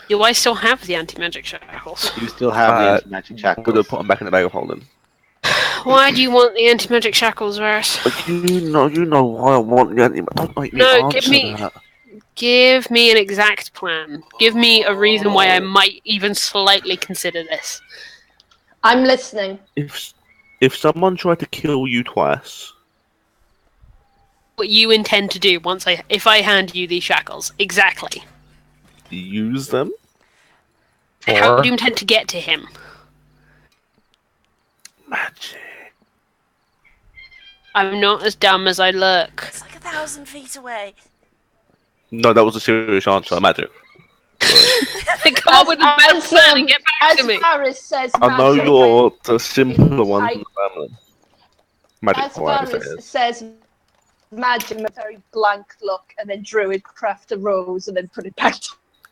Do I still have the anti-magic shackles? You still have Uh, the magic I'm shackles. gonna put them back in the bag of holding. Why do you want the anti-magic shackles, Varus? But you know why I want the anti. Don't make me No, answer give me- that. Give me an exact plan. Give me a reason why I might even slightly consider this. I'm listening. If someone tried to kill you twice, What you intend to do if I hand you these shackles. Exactly. use them. How Or do you intend to get to him? Magic. I'm not as dumb as I look. It's like 1,000 feet away. No, that was a serious answer, Magic. Come up with a better plan and get back as to me. Varys says, I know magic, you're the simpler one in I- the family. Magic, as whatever it Varys is. says, magic, a very blank look, and then Druid craft a rose and then put it back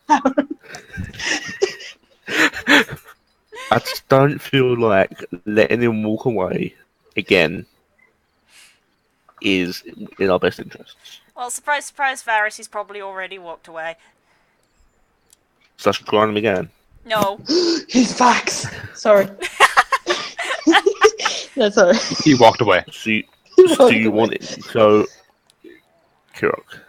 down. I just don't feel like letting him walk away again is in our best interests. Well, surprise, surprise, Varys, he's probably already walked away. So I should grind him again. No. He's facts. Sorry. No, sorry. He walked away. So you want it? So, Kirok,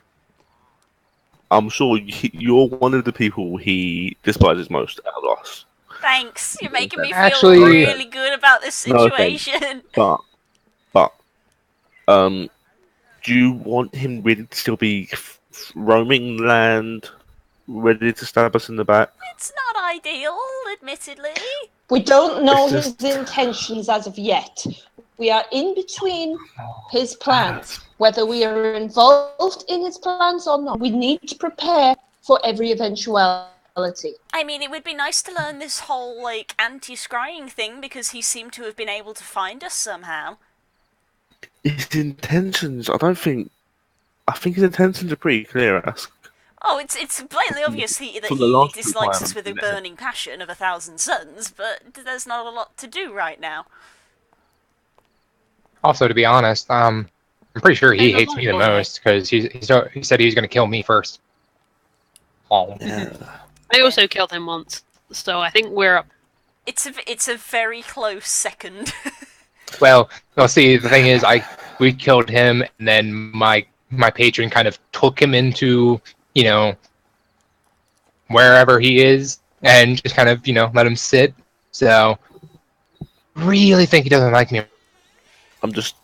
I'm sure you're one of the people he despises most out of us. Thanks. You're making me feel Actually- really good about this No, okay. situation. But, do you want him really to still be roaming land, ready to stab us in the back? It's not ideal, admittedly. We don't know It's his just- intentions as of yet. We are in between his plans. Whether we are involved in his plans or not, we need to prepare for every eventuality. I mean, it would be nice to learn this whole, like, anti-scrying thing because he seemed to have been able to find us somehow. His intentions, I think his intentions are pretty clear, Ask. Oh, it's blatantly obvious that From the he last two dislikes us times, with a yeah. burning passion of 1,000 suns, but there's not a lot to do right now. Also, to be honest, I'm pretty sure he And hates me the along the way. most because he said he was going to kill me first. Oh. Yeah. I also killed him once, so I think we're up. It's a very close second. Well, see, the thing is, we killed him, and then my patron kind of took him into, wherever he is, and just kind of, let him sit. So, really think he doesn't like me. I'll just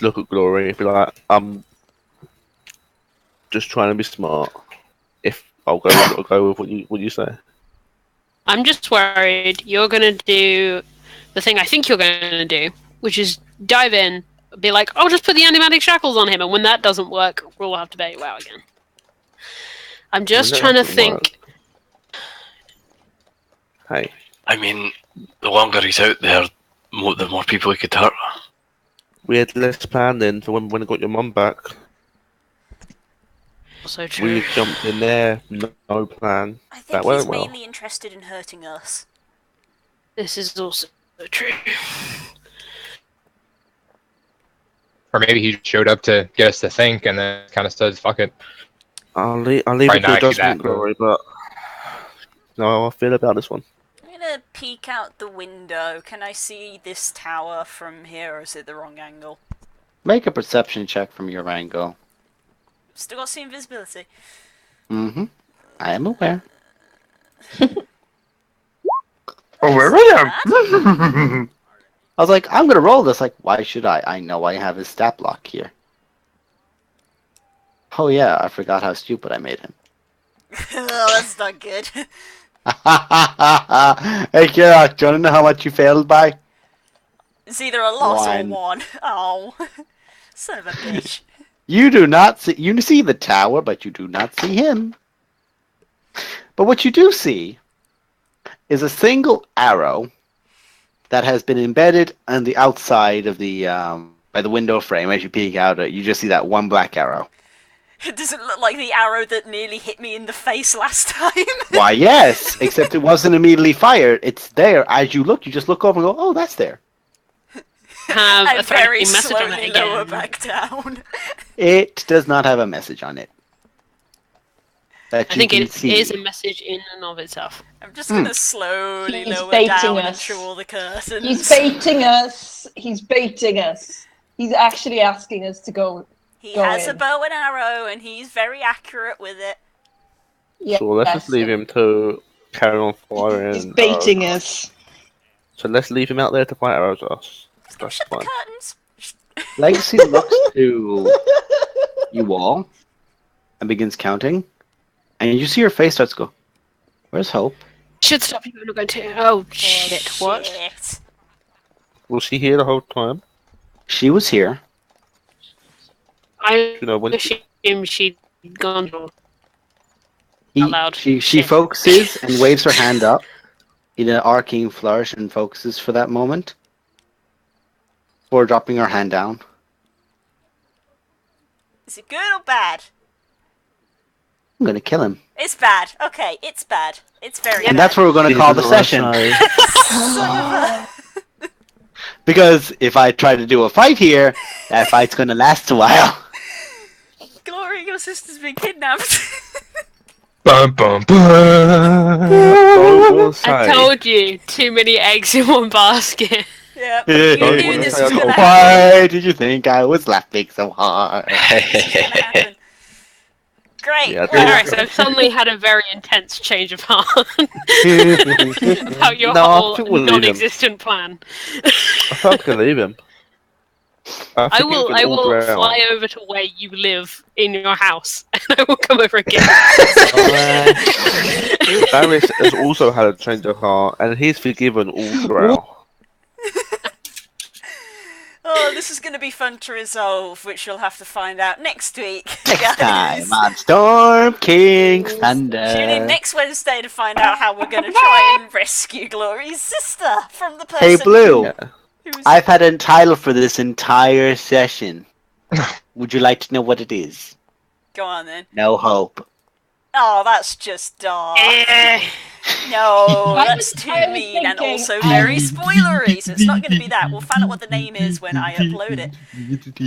look at Glory and be like, I'm just trying to be smart. If I'll go with what you say. I'm just worried you're gonna do the thing I think you're gonna do, which is dive in, be like, "Oh, just put the animatic shackles on him," and when that doesn't work, we'll have to bail you out again. I'm just that trying to doesn't think. Hey, I mean, the longer he's out there, the more people he could hurt. we had less plan then for when I got your mum back. Also true. We jumped in there, no plan. I think That he's went well. mainly interested in hurting us. This is also true. Or maybe he showed up to get us to think, and then kind of said, "Fuck it." I'll leave Probably it to not actually judgment, that, Glory, but no, how I feel about this one. I'm gonna peek out the window. Can I see this tower from here, or is it the wrong angle? Make a perception check from your angle. Still got to see invisibility. Mm-hmm. I am aware. Where I was like, I'm gonna roll this. Like, why should I? I know I have his stat block here. Oh yeah, I forgot how stupid I made him. Oh, that's not good. Hey Kira, do you wanna know how much you failed by? It's either a loss or One. one. Oh, son of a bitch. You do not see. You see the tower, but you do not see him. But what you do see is a single arrow that has been embedded on the outside of the by the window frame. As you peek out, you just see that one black arrow. Does it look like the arrow that nearly hit me in the face last time? Why, yes, except it wasn't immediately fired. It's there. As you look, you just look over and go, "Oh, that's there." Have a And very threatening message on slowly it lower again. back down. It does not have a message on it. That I you think can it see. is a message in and of itself. I'm just gonna slowly He's lower baiting down and us. through all the curtains. He's baiting us. He's baiting us. He's actually asking us to go. He Go has a in. bow and arrow, and he's very accurate with it. Yeah, So let's just leave him to carry on firing. He's baiting us. So let's leave him out there to fight arrows at us. Just gonna That's shut fine. the curtains. Legacy looks to you all and begins counting, and you see her face starts to go, "Where's Hope?" Should stop you. I'm not going to. Oh shit! What? Shit. Was she here the whole time? She was here. I You know, when assume she'd gone out He, loud. she Shit. focuses and waves her hand up in an arcing flourish and focuses for that moment before dropping her hand down. Is it good or bad? I'm gonna kill him. It's bad. Okay, it's bad. It's very bad. And that's what we're gonna call the session. Son of Because if I try to do a fight here, that fight's gonna last a while. a... Glory, your sister's been kidnapped. Bum, bum, bum. I will say, I told you, too many eggs in one basket. Yep. You You Don't knew wanna this say was I gonna told- happen. Why did you think I was laughing so hard? This was gonna happen. Great. Yeah, well, Alright, so I've suddenly had a very intense change of heart about your No, I whole think we'll leave him. non-existent plan. I think I can leave him. I think will he can all drown. fly over to where you live in your house, and I will come over again. Barris has also had a change of heart, and he's forgiven all throughout. oh, this is going to be fun to resolve, which you'll have to find out next week. Next guys. time on Storm King Thunder. Tune in next Wednesday to find out how we're going to try and rescue Glory's sister from the person Hey Blue, Yeah. who's... I've had a title for this entire session. Would you like to know what it is? Go on then. No hope. Oh, that's just dark. Eh. No, I that's was- too I was mean and thinking- also very spoilery, so it's not going to be that. We'll find out what the name is when I upload it.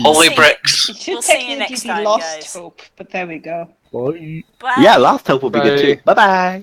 Holy See. bricks. It should We'll see you technically next be time, Lost guys. Hope, but there we go. Bye. Bye. Yeah, Lost Hope will be good Bye. too. Bye bye.